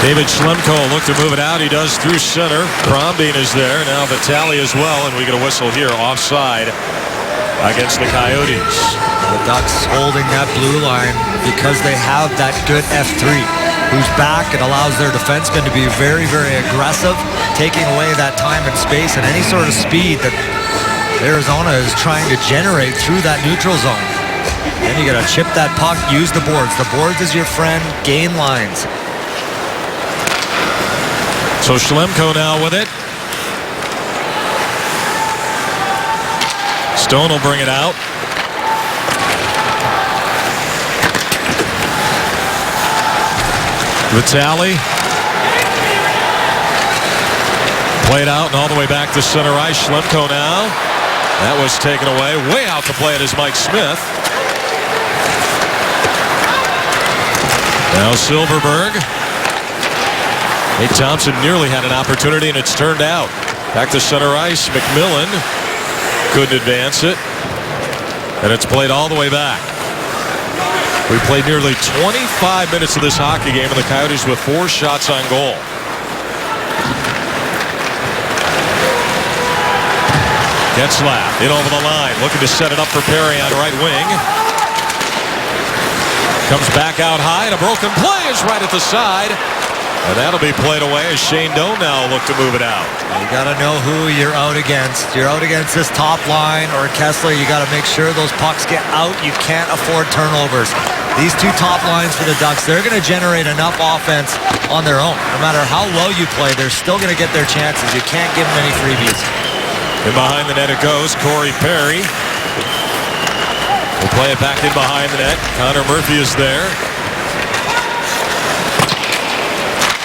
David Schlemko will look to move it out. He does through center. Crombeen is there. Now Vitale as well, and we get a whistle here offside against the Coyotes. The Ducks holding that blue line because they have that good F3 who's back. It allows their defensemen to be very, very aggressive, taking away that time and space and any sort of speed that Arizona is trying to generate through that neutral zone. Then you got to chip that puck, use the boards. The boards is your friend, gain lines. So Schlemko now with it. Stone will bring it out. Vitale. Played out and all the way back to center ice. Schlemko now. That was taken away. Way out to play it is Mike Smith. Now Silverberg. Nate Thompson nearly had an opportunity, and it's turned out. Back to center ice. McMillan couldn't advance it. And it's played all the way back. We played nearly 25 minutes of this hockey game, and the Coyotes with 4 shots on goal. Getzlaf in over the line, looking to set it up for Perry on right wing. Comes back out high, and a broken play is right at the side. And that'll be played away as Shane Doan now will look to move it out. You got to know who you're out against. You're out against this top line or Kessler. You got to make sure those pucks get out. You can't afford turnovers. These two top lines for the Ducks, they're going to generate enough offense on their own. No matter how well you play, they're still going to get their chances. You can't give them any freebies. And behind the net it goes. Corey Perry will play it back in behind the net. Connor Murphy is there.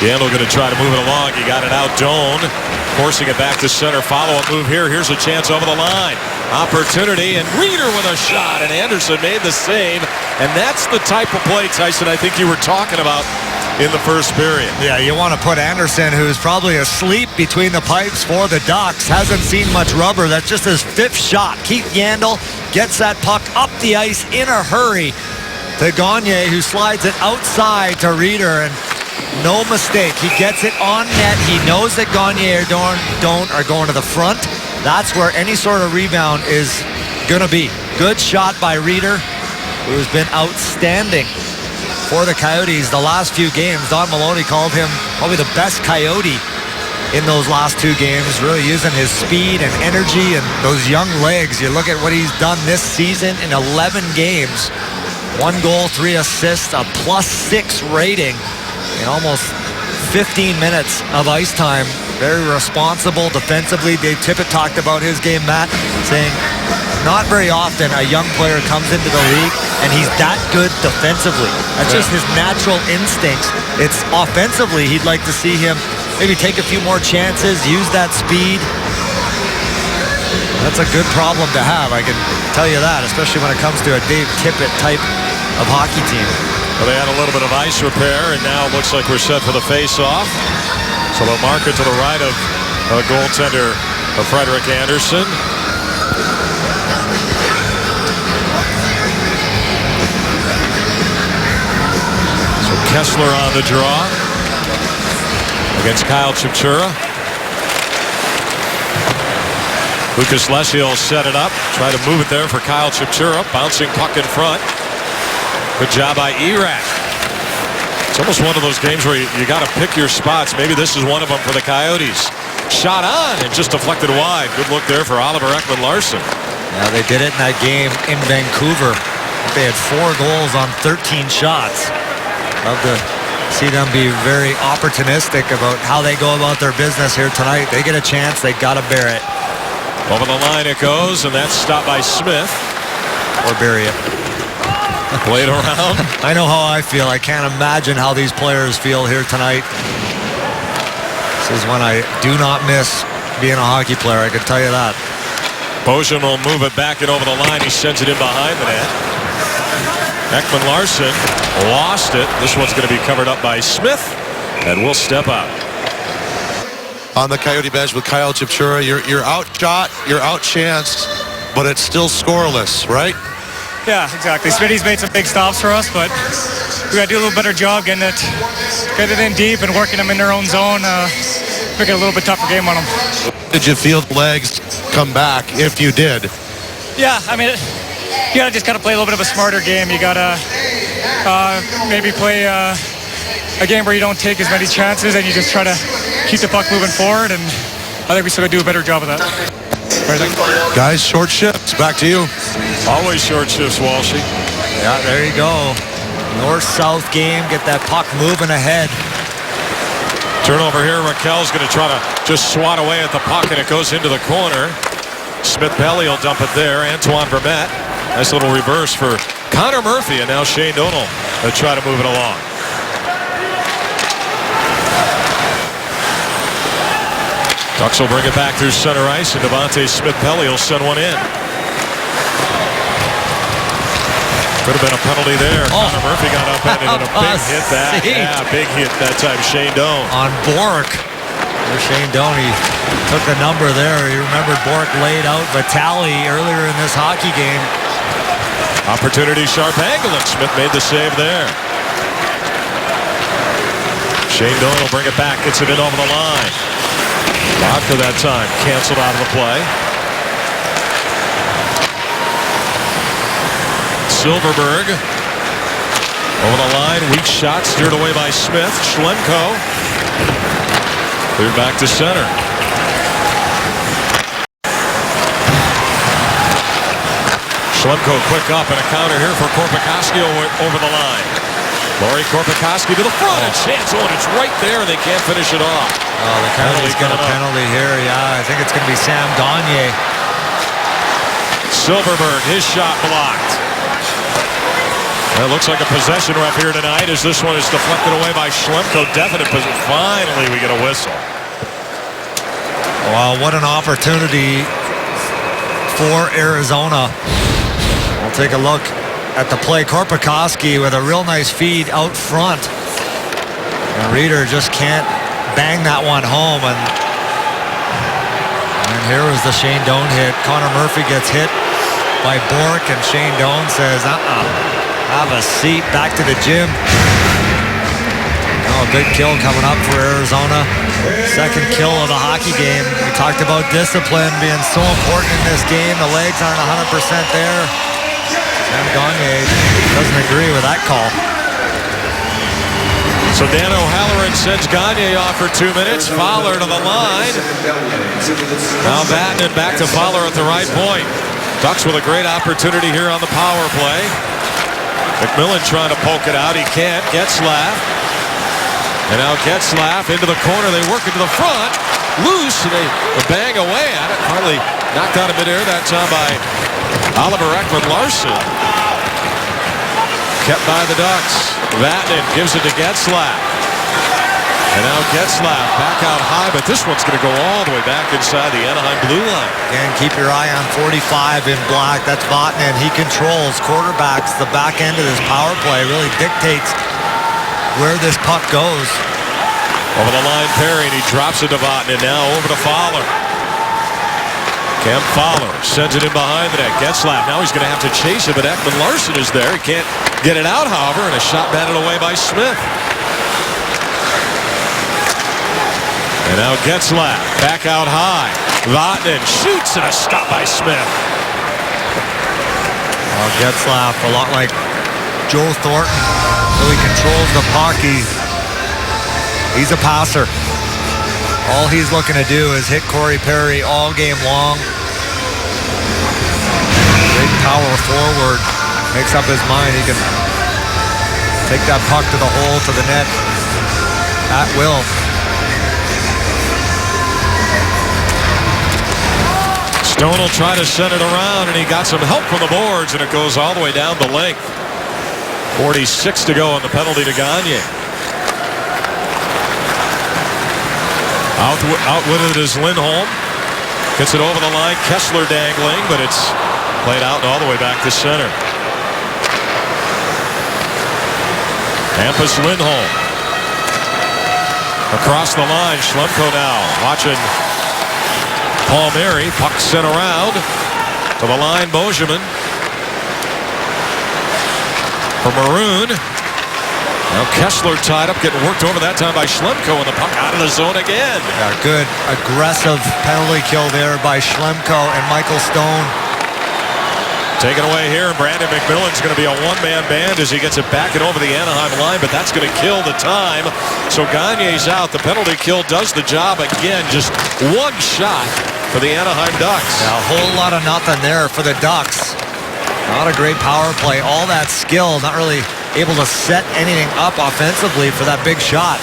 Yandel going to try to move it along. He got it out. Doan forcing it back to center. Follow-up move here. Here's a chance over the line. Opportunity, and Reeder with a shot, and Anderson made the save. And that's the type of play, Tyson, I think you were talking about in the first period. Yeah, you want to put Anderson, who's probably asleep between the pipes for the Ducks. Hasn't seen much rubber. That's just his 5th shot. Keith Yandel gets that puck up the ice in a hurry to Gagne, who slides it outside to Reeder, and no mistake. He gets it on net. He knows that Gagne or Doan are going to the front. That's where any sort of rebound is going to be. Good shot by Reeder, who's been outstanding for the Coyotes the last few games. Don Maloney called him probably the best Coyote in those last 2 games, really using his speed and energy and those young legs. You look at what he's done this season in 11 games. 1 goal, 3 assists, a +6 rating in almost 15 minutes of ice time. Very responsible defensively. Dave Tippett talked about his game, Matt, saying not very often a young player comes into the league and he's that good defensively. That's just his natural instincts. It's offensively, he'd like to see him maybe take a few more chances, use that speed. That's a good problem to have, I can tell you that, especially when it comes to a Dave Tippett type of hockey team. Well, they had a little bit of ice repair, and now it looks like we're set for the face-off. So they'll mark it to the right of the goaltender of Frederick Anderson. So Kessler on the draw against Kyle Chipchura. Lucas Leschio set it up. Try to move it there for Kyle Chipchura. Bouncing puck in front. Good job by Erat. It's almost one of those games where you got to pick your spots. Maybe this is one of them for the Coyotes. Shot on and just deflected wide. Good look there for Oliver Ekman-Larsson. Yeah, they did it in that game in Vancouver. They had 4 goals on 13 shots. Love to see them be very opportunistic about how they go about their business here tonight. They get a chance, they got to bear it. Over the line it goes, and that's stopped by Smith. Or bury it. Played around. I know how I feel. I can't imagine how these players feel here tonight. This is when I do not miss being a hockey player, I can tell you that. Bojan will move it back and over the line. He sends it in behind the net. Ekman-Larsson lost it. This one's going to be covered up by Smith, and will step out. On the Coyote bench with Kyle Chipchura, you're outshot, you're outchanced, but it's still scoreless, right? Yeah, exactly. Smitty's made some big stops for us, but we got to do a little better job getting it in deep and working them in their own zone. Make it a little bit tougher game on them. Did you feel the legs come back if you did? Yeah, I mean, you just got to play a little bit of a smarter game. You got to maybe play a game where you don't take as many chances and you just try to keep the puck moving forward, and I think we still got to do a better job of that. Guys, short shifts. Back to you. Always short shifts, Walshy. Yeah, there you go. North-south game. Get that puck moving ahead. Turnover here. Raquel's going to try to just swat away at the puck, and it goes into the corner. Smith-Pelly will dump it there. Antoine Vermette. Nice little reverse for Connor Murphy, and now Shane Donald will try to move it along. Ducks will bring it back through center ice, and Devontae Smith-Pelly will send one in. Could have been a penalty there. Connor Murphy got up and a big hit that. Yeah, big hit that time. Shane Doan. On Bork. Shane Doan, he took the number there. You remember Bork laid out Vitali earlier in this hockey game. Opportunity, sharp angle, and Smith made the save there. Shane Doan will bring it back, gets it in over the line. Vodka that time, canceled out of the play. Silverberg over the line, weak shot, steered away by Smith. Schlemko cleared back to center. Schlemko quick up and a counter here for Korpikoski over the line. Laurie Korpikoski to the front, and chance on, it's right there, and they can't finish it off. Oh, the Coyotes got a penalty here. Yeah, I think it's going to be Sam Gagner. Silverberg, his shot blocked. It looks like a possession ref here tonight as this one is deflected away by Schlemko. Definite possession. Finally, we get a whistle. Wow, what an opportunity for Arizona. We'll take a look at the play. Korpikoski with a real nice feed out front. And Reeder just can't bang that one home. And here was the Shane Doan hit. Connor Murphy gets hit by Bork, and Shane Doan says, have a seat, back to the gym. Oh, a big kill coming up for Arizona. Second kill of the hockey game. We talked about discipline being so important in this game. The legs aren't 100% there. Sam Gagner doesn't agree with that call. So Dan O'Halloran sends Gagner off for 2 minutes. Fowler to the line. Now Vatanen back to Fowler at the right point. Ducks with a great opportunity here on the power play. McMillan trying to poke it out. He can't. Getzlaf. And now Getzlaf into the corner. They work into the front. loose, and they bang away at it. Finally knocked out of midair that time by Oliver Ekman-Larsson. Kept by the Ducks. Vatanen gives it to Getzlaf. And now Getzlaf back out high, but this one's going to go all the way back inside the Anaheim blue line. And keep your eye on 45 in black. That's Vatanen. He controls quarterbacks. The back end of this power play really dictates where this puck goes. Over the line, Perry, and he drops it to Vatanen. Now over to Fowler. Cam Fowler sends it in behind the net. Getzlaf, now he's going to have to chase it, but Ekman-Larsson is there. He can't get it out, however, and a shot batted away by Smith. And now Getzlaf back out high. Vatanen shoots, and a stop by Smith. Well, Getzlaf, a lot like Joe Thornton, really controls the puck. He's a passer. All he's looking to do is hit Corey Perry all game long. Big power forward. Makes up his mind. He can take that puck to the hole, to the net at will. Stone will try to send it around, and he got some help from the boards, and it goes all the way down the length. 46 to go on the penalty to Gagne. Outwitted is Lindholm. Gets it over the line. Kessler dangling, but it's played out and all the way back to center. Hampus Lindholm. Across the line, Schlemko now watching Palmieri. Puck sent around to the line. Bozeman for Maroon. Now Kessler tied up, getting worked over that time by Schlemko, and the puck out of the zone again. Yeah, good aggressive penalty kill there by Schlemko and Michael Stone. Taken away here, and Brandon McMillan's going to be a one-man band as he gets it back and over the Anaheim line, but that's going to kill the time. So Gagne's out. The penalty kill does the job again. Just one shot for the Anaheim Ducks. Yeah, a whole lot of nothing there for the Ducks. Not a great power play. All that skill, not really able to set anything up offensively for that big shot.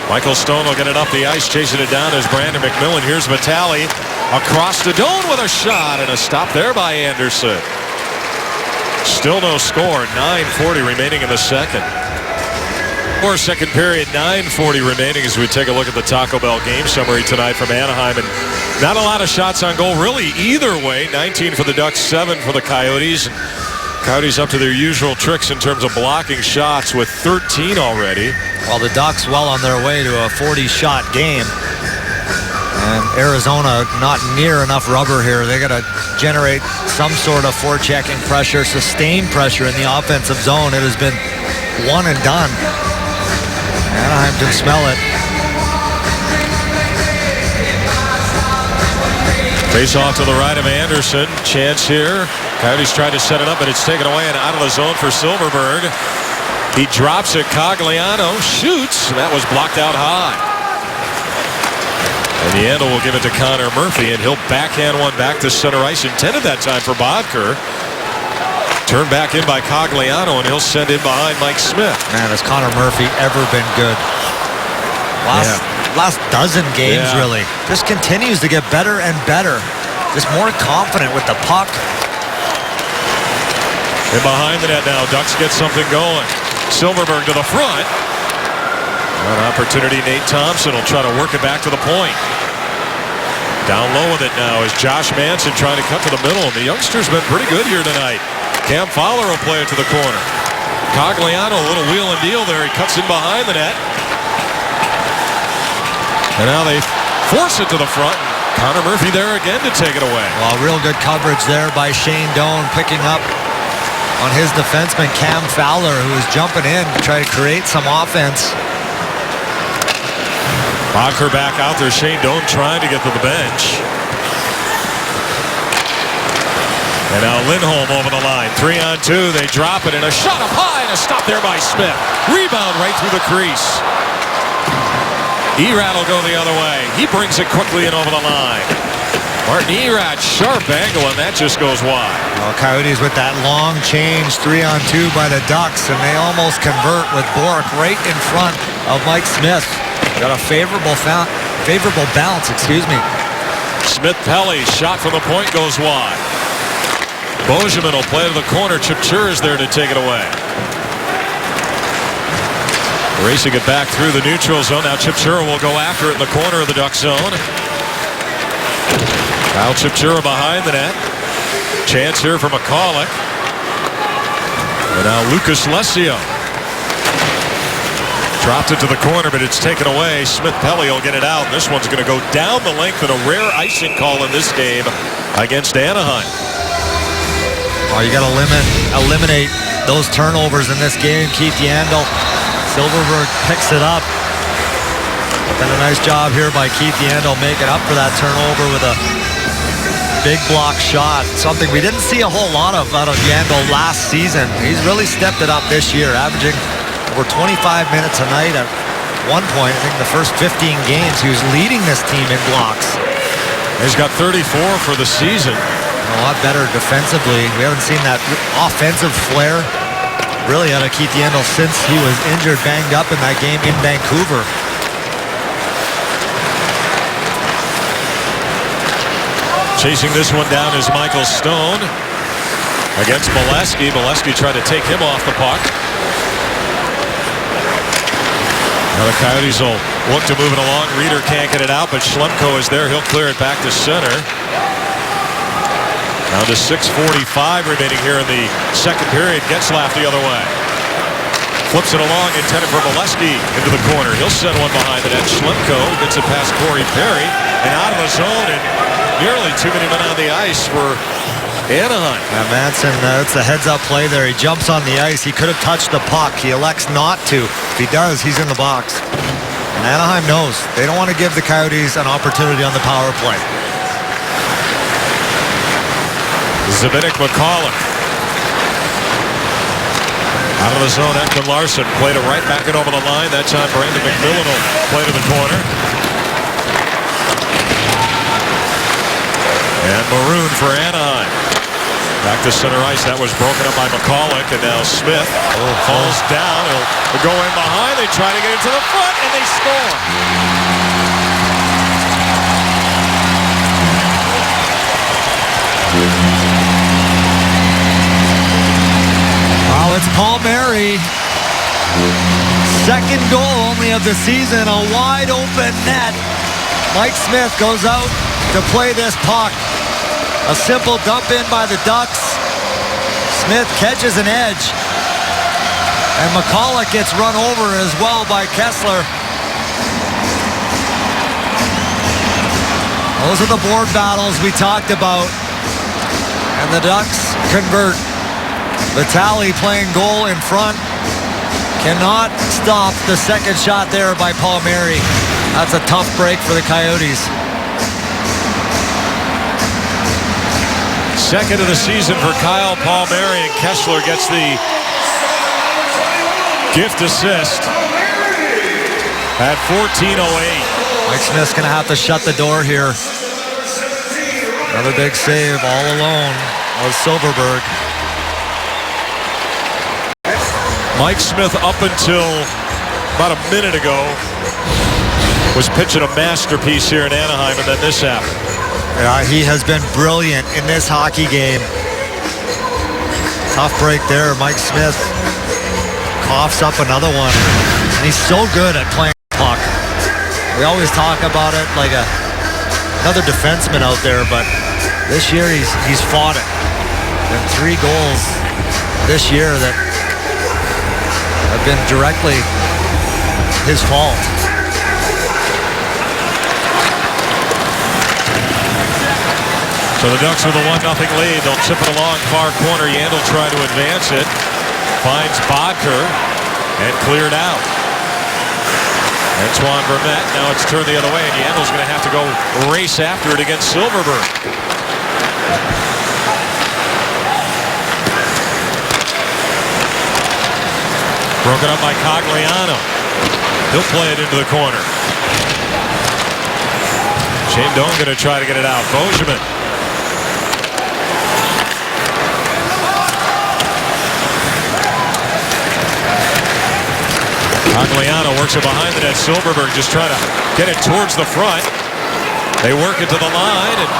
Michael Stone will get it up the ice, chasing it down as Brandon McMillan. Here's Vitale across the dome with a shot, and a stop there by Anderson. Still no score. 9:40 remaining in the second. Or second period, 9:40 remaining as we take a look at the Taco Bell game summary tonight from Anaheim. And not a lot of shots on goal really either way. 19 for the Ducks, 7 for the Coyotes. Coyotes up to their usual tricks in terms of blocking shots with 13 already. Well, the Ducks well on their way to a 40-shot game. And Arizona not near enough rubber here. They got to generate some sort of forechecking pressure, sustained pressure in the offensive zone. It has been one and done. Anaheim can smell it. Face off to the right of Anderson. Chance here. Coyotes tried to set it up, but it's taken away and out of the zone for Silverberg. He drops it. Cogliano shoots, and that was blocked out high. And the Yandle will give it to Connor Murphy, and he'll backhand one back to center ice. Intended that time for Bodker. Turned back in by Cogliano, and he'll send in behind Mike Smith. Man, has Connor Murphy ever been good? Last dozen games, really. Just continues to get better and better. Just more confident with the puck. And behind the net now, Ducks get something going. Silverberg to the front. An opportunity, Nate Thompson will try to work it back to the point. Down low with it now is Josh Manson trying to cut to the middle, and the youngster's been pretty good here tonight. Cam Fowler will play it to the corner. Cogliano, a little wheel and deal there. He cuts in behind the net. And now they force it to the front. Connor Murphy there again to take it away. Well, real good coverage there by Shane Doan, picking up on his defenseman Cam Fowler, who is jumping in to try to create some offense. Bodker back out there. Shane Doan trying to get to the bench. And now Lindholm over the line. 3-on-2. They drop it, and a shot up high, and a stop there by Smith. Rebound right through the crease. Erad will go the other way. He brings it quickly and over the line. Martin Erad, sharp angle, and that just goes wide. Well, Coyotes with that long change, 3-on-2 by the Ducks, and they almost convert with Bourque right in front of Mike Smith. Got a favorable bounce, excuse me. Smith-Pelly shot from the point goes wide. Bozeman will play to the corner. Chipchura is there to take it away. Racing it back through the neutral zone. Now Chipchura will go after it in the corner of the Duck zone. Kyle Chipchura behind the net. Chance here for McCulloch. And now Lucas Lesio. Dropped it to the corner, but it's taken away. Smith-Pelly will get it out. This one's going to go down the length in a rare icing call in this game against Anaheim. Oh, you got to eliminate those turnovers in this game. Keith Yandel. Silverberg picks it up. Done a nice job here by Keith Yandel making up for that turnover with a big block shot. Something we didn't see a whole lot of out of Yandel last season. He's really stepped it up this year, averaging over 25 minutes a night. At one point, I think the first 15 games, he was leading this team in blocks. He's got 34 for the season. A lot better defensively. We haven't seen that offensive flair really out of Keith Yandel since he was injured, banged up in that game in Vancouver. Chasing this one down is Michael Stone against Molesky. Molesky tried to take him off the puck. Now the Coyotes will look to move it along. Reeder can't get it out, but Schlemko is there. He'll clear it back to center. Down to 6:45 remaining here in the second period. Getzlaf the other way. Flips it along, intended for Molesky into the corner. He'll send one behind the net. Schlemko gets it past Corey Perry and out of the zone, and nearly too many men on the ice for Anaheim. Manson, it's a heads-up play there. He jumps on the ice. He could have touched the puck. He elects not to. If he does, he's in the box. And Anaheim knows they don't want to give the Coyotes an opportunity on the power play. Zbynek McCulloch. Out of the zone, Ekman Larsson played it right back and over the line. That time Brandon McMillan will play to the corner. And Maroon for Anaheim. Back to center ice. That was broken up by McCulloch, and now Smith falls down. He'll go in behind. They try to get it to the front, and they score. Well, it's Palmieri. Second goal only of the season. A wide open net. Mike Smith goes out to play this puck. A simple dump in by the Ducks. Smith catches an edge. And McCulloch gets run over as well by Kessler. Those are the board battles we talked about. And the Ducks convert. Vitale playing goal in front. Cannot stop the second shot there by Palmieri. That's a tough break for the Coyotes. Second of the season for Kyle Palmieri, and Kessler gets the gift assist at 14:08. Mike Smith's going to have to shut the door here. Another big save all alone was Silverberg. Mike Smith, up until about a minute ago, was pitching a masterpiece here in Anaheim, and then this happened. Yeah, he has been brilliant in this hockey game. Tough break there. Mike Smith coughs up another one. And he's so good at playing puck. We always talk about it like another defenseman out there, but this year he's fought it. And 3 goals this year that have been directly his fault. So the Ducks with a 1-0 lead. They'll chip it along far corner. Yandel trying to advance it. Finds Bodker and cleared out. Antoine Vermette. Now it's turned the other way, and Yandel's going to have to go race after it against Silverberg. Broken up by Cogliano. He'll play it into the corner. Shane Doan going to try to get it out. Bozeman. Agliano works it behind the net. Silverberg just trying to get it towards the front. They work it to the line, and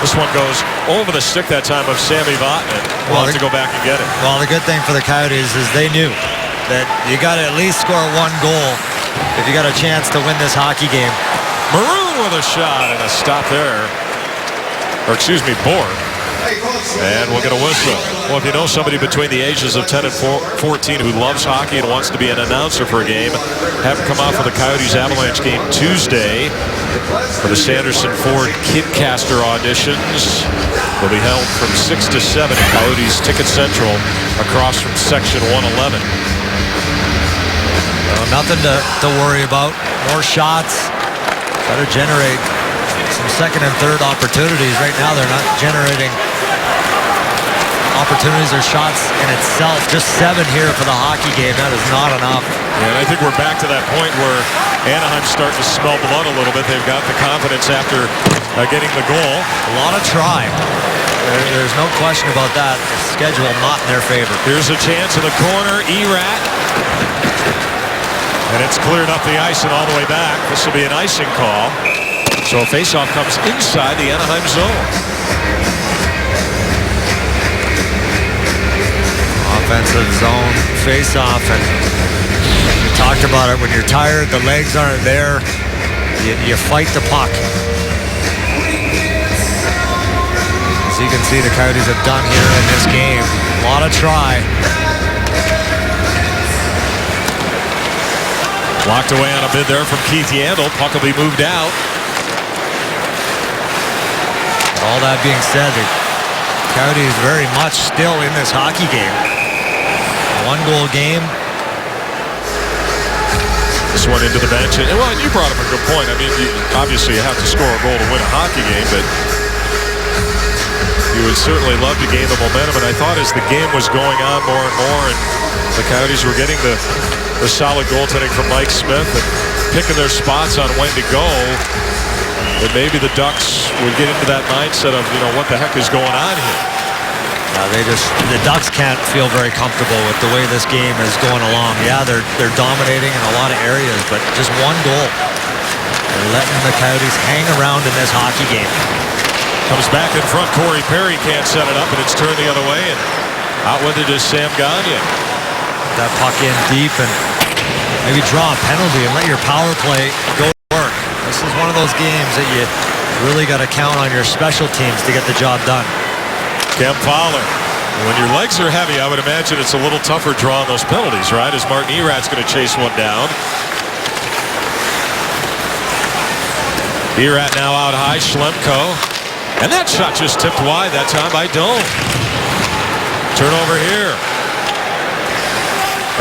this one goes over the stick that time of Sammy Vatanen. We'll have to go back and get it. Well, the good thing for the Coyotes is they knew that you got to at least score one goal if you got a chance to win this hockey game. Maroon with a shot and a stop there. Or excuse me, Bourne. And we'll get a whistle. Well, if you know somebody between the ages of 10 and 14 who loves hockey and wants to be an announcer for a game, have him come out for the Coyotes Avalanche game Tuesday for the Sanderson Ford Kidcaster auditions. Will be held from 6 to 7 at Coyotes Ticket Central across from Section 111. Nothing to worry about. More shots. Try to generate some second and third opportunities. Right now they're not generating opportunities or shots in itself. Just 7 here for the hockey game. That is not enough. Yeah, and I think we're back to that point where Anaheim's starting to smell blood a little bit. They've got the confidence after getting the goal. A lot of try. There's no question about that. The schedule not in their favor. Here's a chance in the corner. Erat. And it's cleared up the ice and all the way back. This will be an icing call. So a faceoff comes inside the Anaheim zone. Offensive zone faceoff, and we talked about it. When you're tired, the legs aren't there. You fight the puck. As you can see, the Coyotes have done here in this game. A lot of try. Locked away on a bid there from Keith Yandel. Puck will be moved out. All that being said, the Coyotes very much still in this hockey game. One-goal game. This one into the bench. And, well, you brought up a good point. I mean, obviously you have to score a goal to win a hockey game, but you would certainly love to gain the momentum. And I thought as the game was going on more and more, and the Coyotes were getting the solid goaltending from Mike Smith and picking their spots on when to go, that maybe the Ducks would get into that mindset of, you know, what the heck is going on here. The Ducks can't feel very comfortable with the way this game is going along. Yeah, they're dominating in a lot of areas, but just one goal. They're letting the Coyotes hang around in this hockey game. Comes back in front. Corey Perry can't set it up, and it's turned the other way, and out with it is Sam Gagner. That puck in deep and maybe draw a penalty and let your power play go to work. This is one of those games that you really got to count on your special teams to get the job done. Cam Fowler. When your legs are heavy, I would imagine it's a little tougher drawing those penalties, right? As Martin Erat's going to chase one down. Erat now out high. Schlemko. And that shot just tipped wide that time by Doan. Turnover here.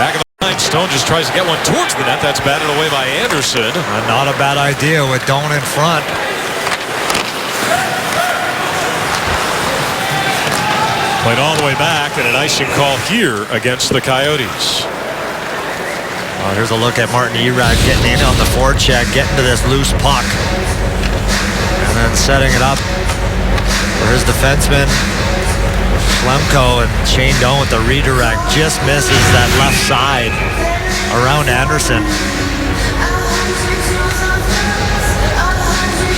Back of the line. Stone just tries to get one towards the net. That's batted away by Anderson. Not a bad idea with Doan in front. Played all the way back, and an icing call here against the Coyotes. Here's a look at Martin Erat getting in on the forecheck, getting to this loose puck. And then setting it up for his defenseman, Schlemko, and Shane Doan with the redirect. Just misses that left side around Anderson.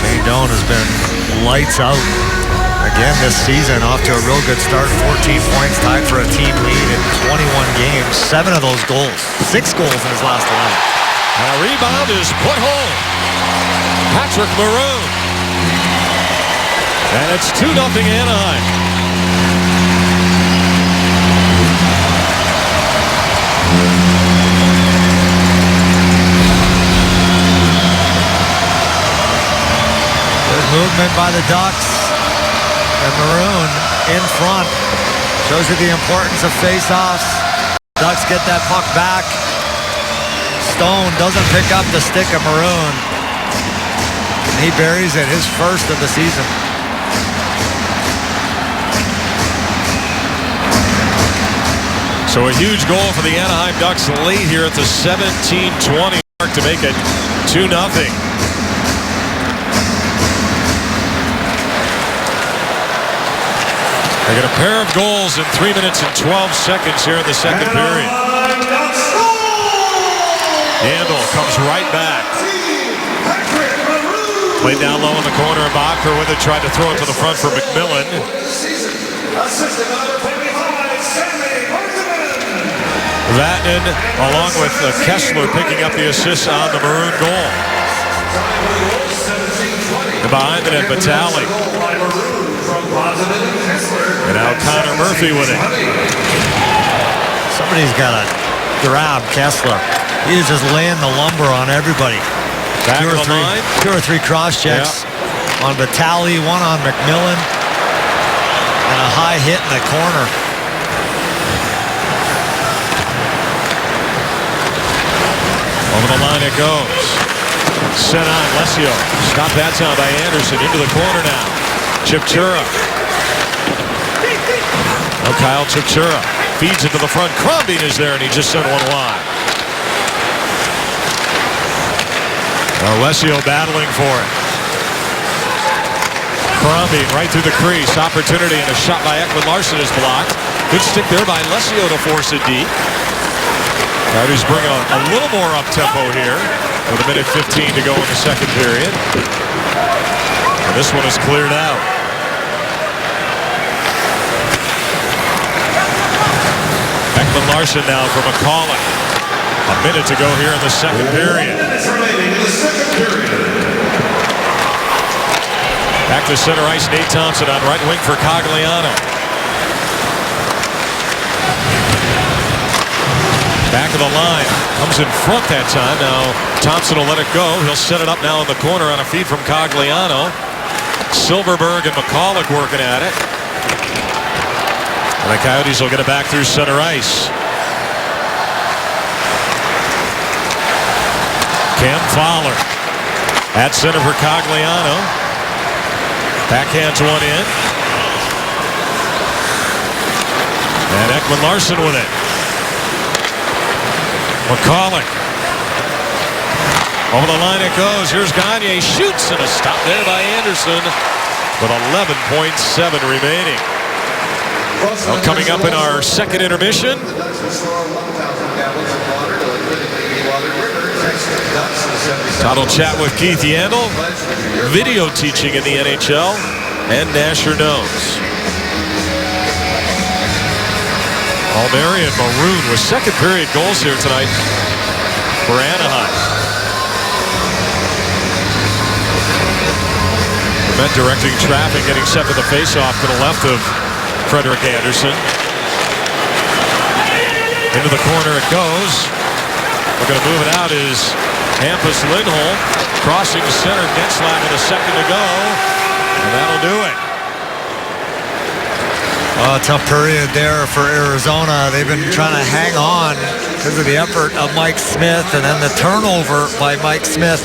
Shane Doan has been lights out. Again this season, off to a real good start. 14 points, tied for a team lead in 21 games. 7 of those goals. 6 goals in his last 11. And a rebound is put home. Patrick Maroon. And it's 2-0 Anaheim. Good movement by the Ducks. And Maroon in front. Shows you the importance of face-offs. Ducks get that puck back. Stone doesn't pick up the stick of Maroon. And he buries it, his first of the season. So a huge goal for the Anaheim Ducks late here at the 17:20 mark to make it 2-0. They get a pair of goals in 3 minutes and 12 seconds here in the second period. Handel comes right back. Played down low in the corner. Bacher with it. Tried to throw it to the front for McMillan. Vatanen, along with Kessler, picking up the assist on the Maroon goal. And behind the net, Vitale. And now Connor Murphy with it. Somebody's got to grab Kessler. He is just laying the lumber on everybody. Back of the line. 2 or 3 cross checks on Vitale, one on McMillan, and a high hit in the corner. Over the line it goes. Sent on Lesio. Stop that down by Anderson. Into the corner now. Chipchura. Oh, Kyle Chipchura feeds it to the front. Crombie is there, and he just sent one wide. Lesio battling for it. Crombie right through the crease. Opportunity, and a shot by Ekman Larsson is blocked. Good stick there by Lesio to force it deep. Coyotes bring a little more up-tempo here with 1:15 to go in the second period. And this one is cleared out. Ekman Larsson now for McCulloch. A minute to go here in the second period. Back to center ice, Nate Thompson on right wing for Cogliano. Back of the line, comes in front that time. Now Thompson will let it go. He'll set it up now in the corner on a feed from Cogliano. Silverberg and McCulloch working at it. And the Coyotes will get it back through center ice. Cam Fowler at center for Cogliano. Backhands one in. And Ekman Larsson with it. McCulloch. Over the line it goes. Here's Gagne. Shoots, and a stop there by Anderson with 11.7 remaining. Well, coming up in our second intermission. Todd will chat with Keith Yandel. Video teaching in the NHL. And Nasher knows. Palmieri and Maroon with second period goals here tonight for Anaheim. Met directing traffic, getting set to the faceoff to the left of Frederik Andersen. Into the corner it goes. We're going to move it out is Hampus Lindholm. Crossing to center, Getzlaf with a second to go. And that'll do it. Tough period there for Arizona. They've been trying to hang on because of the effort of Mike Smith, and then the turnover by Mike Smith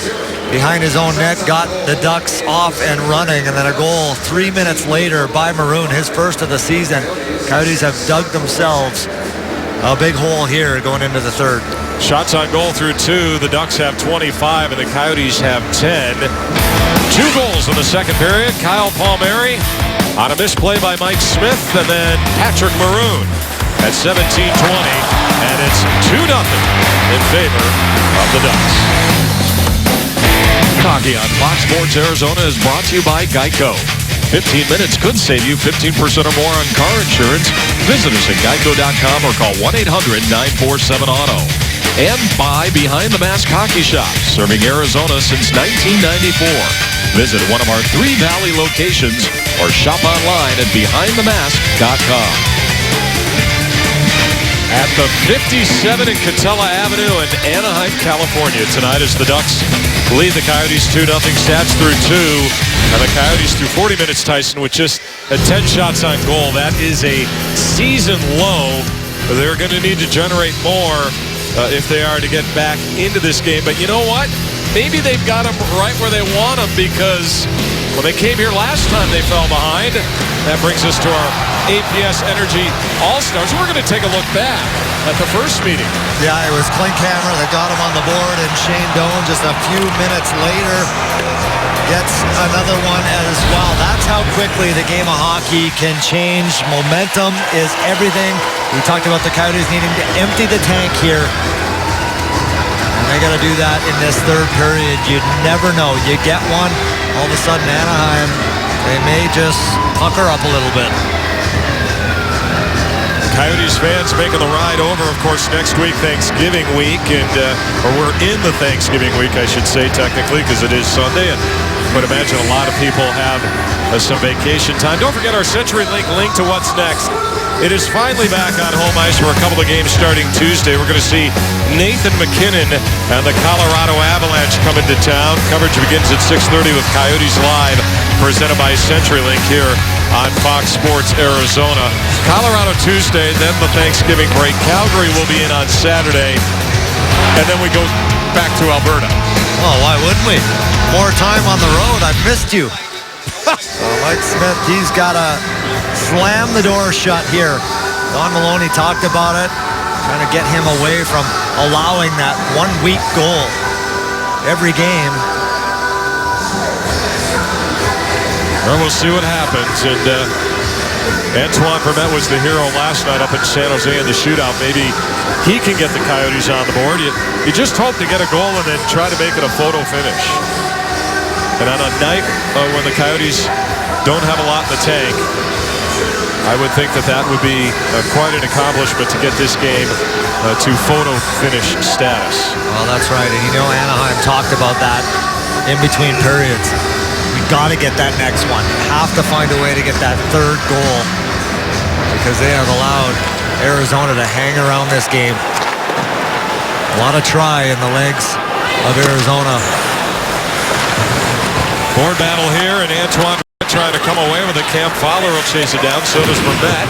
behind his own net got the Ducks off and running, and then a goal 3 minutes later by Maroon, his first of the season. Coyotes have dug themselves a big hole here going into the third. Shots on goal through 2. The Ducks have 25 and the Coyotes have 10. 2 goals in the second period. Kyle Palmieri on a misplay by Mike Smith, and then Patrick Maroon at 17:20, and it's 2-0 in favor of the Ducks. Hockey on Fox Sports Arizona is brought to you by Geico. 15 minutes could save you 15% or more on car insurance. Visit us at geico.com or call 1-800-947-AUTO. And by Behind the Mask Hockey Shop, serving Arizona since 1994. Visit one of our 3 Valley locations or shop online at BehindTheMask.com. At the 57 in Catella Avenue in Anaheim, California. Tonight as the Ducks lead the Coyotes 2-0. Stats through 2. And the Coyotes through 40 minutes, Tyson, with just 10 shots on goal. That is a season low. They're going to need to generate more if they are to get back into this game. But you know what? Maybe they've got them right where they want them, because when they came here last time, they fell behind. That brings us to our APS Energy All-Stars. We're going to take a look back at the first meeting. Yeah, it was Klinkhammer that got him on the board, and Shane Doan just a few minutes later gets another one as well. That's how quickly the game of hockey can change. Momentum is everything. We talked about the Coyotes needing to empty the tank here. And they got to do that in this third period. You never know. You get one, all of a sudden Anaheim, they may just pucker up a little bit. Coyotes fans making the ride over, of course, next week, Thanksgiving week, and or we're in the Thanksgiving week, I should say, technically, because it is Sunday, and I would imagine a lot of people have some vacation time. Don't forget our CenturyLink link to what's next. It is finally back on home ice for a couple of games starting Tuesday. We're going to see Nathan MacKinnon and the Colorado Avalanche come into town. Coverage begins at 6:30 with Coyotes Live, presented by CenturyLink here on Fox Sports Arizona. Colorado Tuesday, then the Thanksgiving break. Calgary will be in on Saturday, and then we go back to Alberta. Oh, why wouldn't we? More time on the road. I've missed you. Mike Smith, he's got to slam the door shut here. Don Maloney talked about it, trying to get him away from allowing that 1 week goal every game. Well, we'll see what happens. And Antoine Vermette was the hero last night up in San Jose in the shootout. Maybe he can get the Coyotes on the board. You just hope to get a goal and then try to make it a photo finish. And on a night when the Coyotes don't have a lot in the tank, I would think that that would be quite an accomplishment to get this game to photo finish status. Well, that's right. And you know, Anaheim talked about that in between periods. We got to get that next one. Have to find a way to get that third goal, because they have allowed Arizona to hang around this game. A lot of try in the legs of Arizona. Board battle here, and Antoine trying to come away with it. Cam Fowler will chase it down. So does Vermette.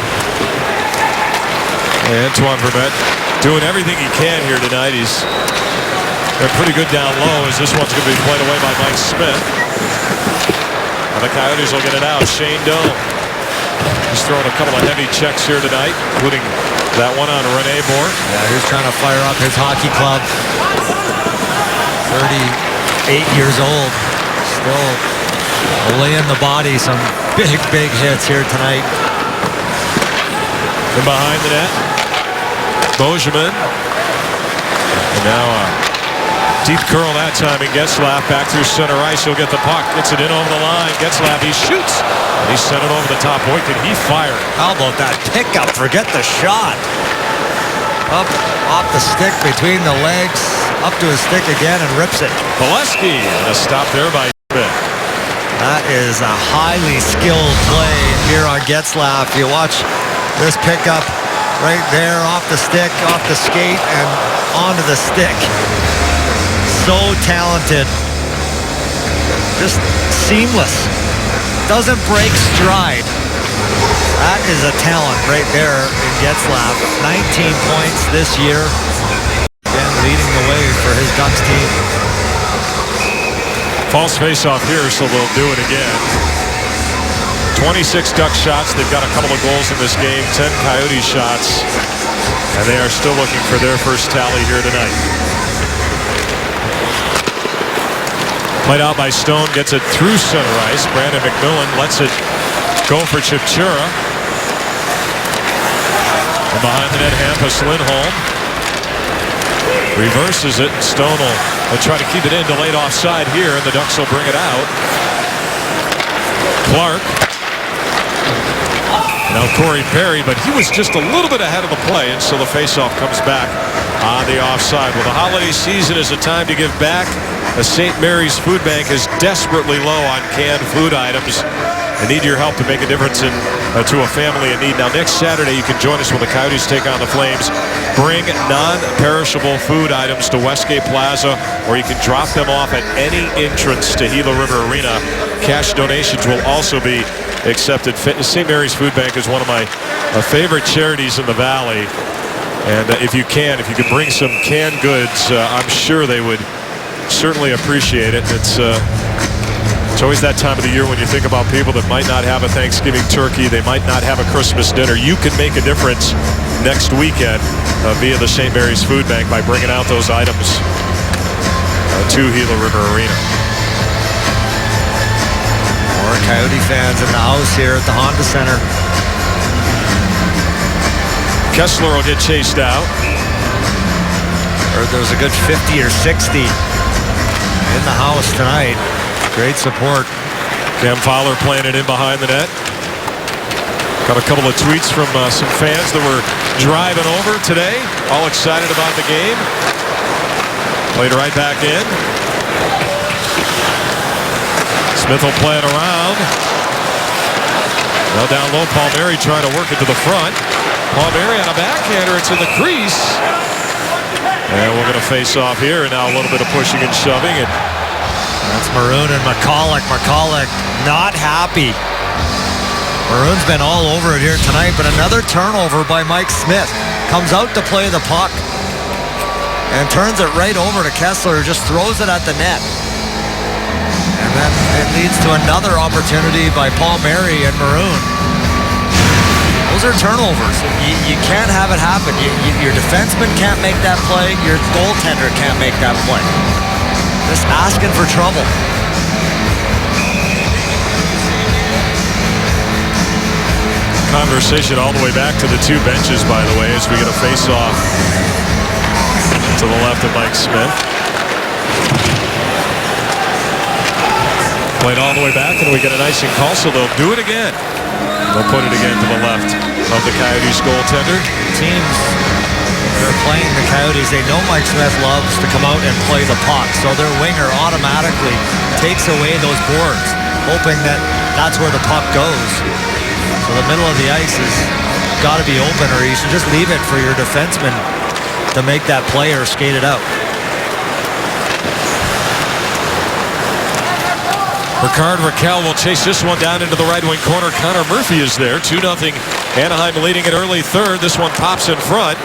Antoine Vermette doing everything he can here tonight. He's pretty good down low, as this one's going to be played away by Mike Smith. And the Coyotes will get it out. Shane Doan. He's throwing a couple of heavy checks here tonight, including that one on Rene Bourque. Yeah, he's trying to fire up his hockey club. 38 years old. Still laying the body. Some big hits here tonight. From behind the net, Bozeman. And now deep curl that time, and Getzlaf back through center ice. He'll get the puck, gets it in over the line. Getzlaf, he shoots. He sent it over the top. Boy, can he fire. How about that pickup? Forget the shot. Up off the stick, between the legs, up to his stick again, and rips it. Bolesky, and a stop there by Smith. That is a highly skilled play here on Getzlaf. You watch this pickup right there, off the stick, off the skate, and onto the stick. So talented. Just seamless. Doesn't break stride. That is a talent right there in Getzlaf. 19 points this year. Again, leading the way for his Ducks team. False face-off here, so they'll do it again. 26 Duck shots. They've got a couple of goals in this game. 10 Coyote shots. And they are still looking for their first tally here tonight. Played out by Stone. Gets it through center ice. Brandon McMillan lets it go for Chipchura. And behind the net, Hampus Lindholm reverses it. Stone will try to keep it in. Delayed offside here, and the Ducks will bring it out. Clark. Now Corey Perry, but he was just a little bit ahead of the play, and so the faceoff comes back on the offside. Well, the holiday season is a time to give back. The St. Mary's Food Bank is desperately low on canned food items. They need your help to make a difference to a family in need. Now, next Saturday, you can join us when the Coyotes take on the Flames. Bring non-perishable food items to Westgate Plaza, or you can drop them off at any entrance to Gila River Arena. Cash donations will also be accepted. St. Mary's Food Bank is one of my favorite charities in the Valley. And if you could bring some canned goods, I'm sure they would certainly appreciate it. It's always that time of the year when you think about people that might not have a Thanksgiving turkey, they might not have a Christmas dinner. You can make a difference next weekend via the St. Mary's Food Bank by bringing out those items to Gila River Arena. More Coyote fans in the house here at the Honda Center. Kessler will get chased out. heard there was a good 50 or 60 in the house tonight. Great support. Cam Fowler playing it in behind the net. Got a couple of tweets from some fans that were driving over today, all excited about the game. Played right back in. Smith will play it around. Now down low, Palmieri trying to work it to the front. Palmieri on a backhander, it's in the crease. And we're going to face off here, and now a little bit of pushing and shoving. And that's Maroon and McCulloch. McCulloch not happy. Maroon's been all over it here tonight, but another turnover by Mike Smith. Comes out to play the puck and turns it right over to Kessler, just throws it at the net. And then it leads to another opportunity by Palmieri and Maroon. Those are turnovers. You can't have it happen. Your defenseman can't make that play. Your goaltender can't make that play. Just asking for trouble. Conversation all the way back to the two benches, by the way, as we get a face-off to the left of Mike Smith. Played all the way back, and we get an icing call, so they'll do it again. They'll put it again to the left of the Coyotes goaltender. Teams that are playing the Coyotes, they know Mike Smith loves to come out and play the puck, so their winger automatically takes away those boards, hoping that that's where the puck goes. So the middle of the ice has got to be open, or you should just leave it for your defenseman to make that play or skate it out. Ricard Raquel will chase this one down into the right wing corner. Connor Murphy is there. 2-0. Anaheim leading it early third. This one pops in front.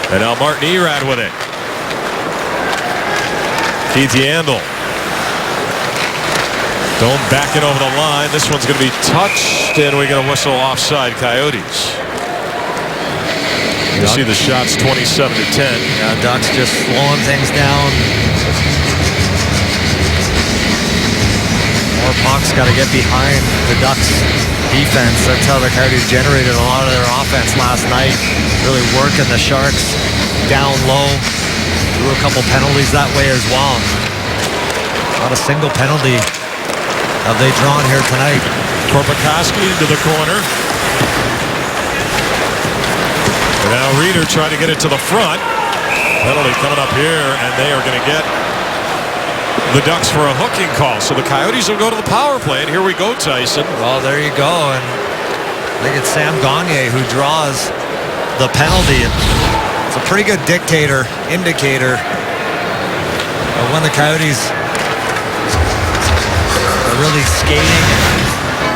And now Martin Erad with it. Keith Yandel. Dome backing over the line. This one's going to be touched, and we get a whistle offside, Coyotes. You see the shots 27-10. Yeah, Ducks just slowing things down. More pucks got to get behind the Ducks defense. That's how the Coyotes generated a lot of their offense last night. Really working the Sharks down low. Drew a couple penalties that way as well. Not a single penalty have they drawn here tonight. Korpikoski into the corner. And now Reeder trying to get it to the front. Penalty coming up here, and they are going to get the Ducks for a hooking call. So the Coyotes will go to the power play, and here we go, Tyson. Well, there you go, and I think it's Sam Gagner who draws the penalty. It's a pretty good indicator of when the Coyotes are really skating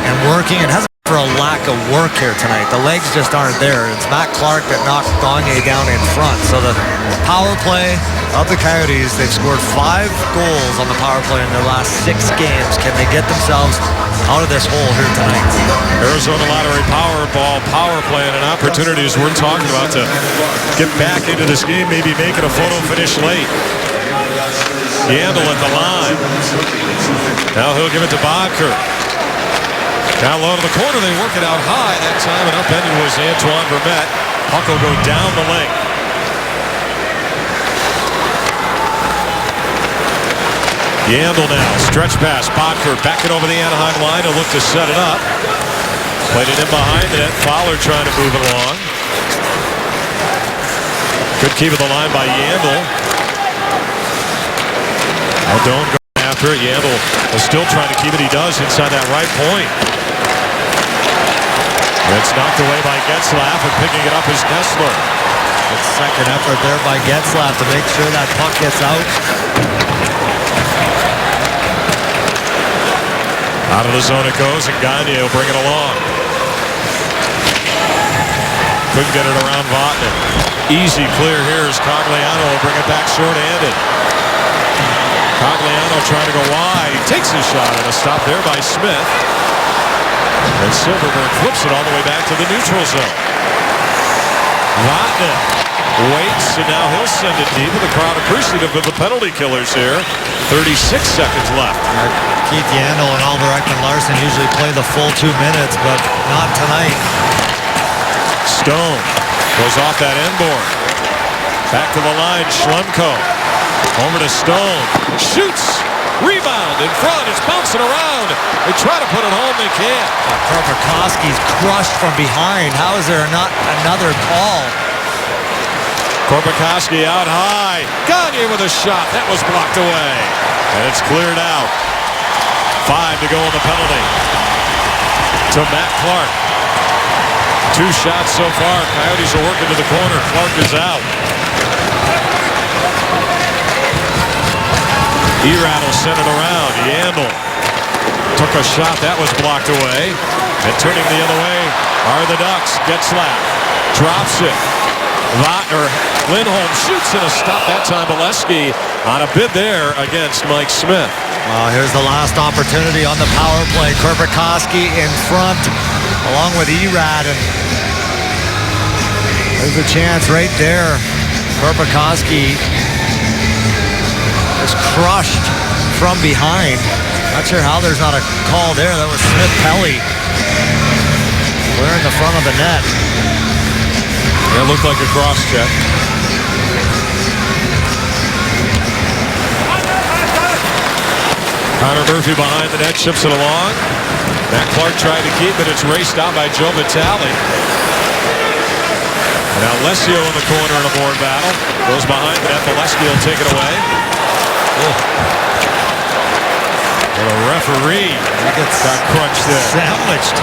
and working. It hasn't been for a lack of work here tonight. The legs just aren't there. It's Matt Clark that knocked Gagner down in front. So the power play of the Coyotes, they've scored 5 goals on the power play in their last 6 games. Can they get themselves out of this hole here tonight? Arizona Lottery Powerball power play, and an opportunity as we're talking about to get back into this game, maybe make it a photo finish late. Yandel at the line. Now he'll give it to Bodker. Down low to the corner, they work it out high. That time and upended was Antoine Vermette. Puck will go down the length. Yandel now, stretch pass, Bodker backing over the Anaheim line and look to set it up. Played it in behind it. Fowler trying to move it along. Good keep of the line by Yandel. Aldone going after it. Yandel is still trying to keep it. He does inside that right point. It's knocked away by Getzlaf, and picking it up is Kessler. Good second effort there by Getzlaf to make sure that puck gets out. Out of the zone it goes, and Gagner will bring it along. Couldn't get it around Vatanen. Easy clear here as Cogliano will bring it back short-handed. Cogliano trying to go wide. He takes a shot, and a stop there by Smith. And Silverberg flips it all the way back to the neutral zone. Vatanen waits, and now he'll send it deep, with the crowd appreciative of the penalty killers here. 36 seconds left. Keith Yandel and Albrecht and Larson usually play the full 2 minutes, but not tonight. Stone goes off that end board. Back to the line, Schlemko. Over to Stone. Shoots. Rebound in front. It's bouncing around. They try to put it home. They can't. Korpikoski's crushed from behind. How is there not another call? Korpikoski out high. Gagne with a shot. That was blocked away. And it's cleared out. 5 to go on the penalty. To Matt Clark. 2 shots so far. Coyotes are working to the corner. Clark is out. Erad will send it around. Yandel took a shot. That was blocked away. And turning the other way are the Ducks. Getzlaf drops it. Lindholm shoots and a stop that time. Bolesky on a bid there against Mike Smith. Here's the last opportunity on the power play. Korpikoski in front along with Erad. And there's a chance right there. Korpikoski is crushed from behind. Not sure how there's not a call there. That was Smith-Pelly clearing the front of the net. It looked like a cross check. Connor Murphy behind the net, chips it along. Matt Clark tried to keep it. It's raced out by Joe Vitale. And now Alessio in the corner in a board battle. Goes behind the net. Bolesky will take it away. And a referee got crunched there. Sandwiched.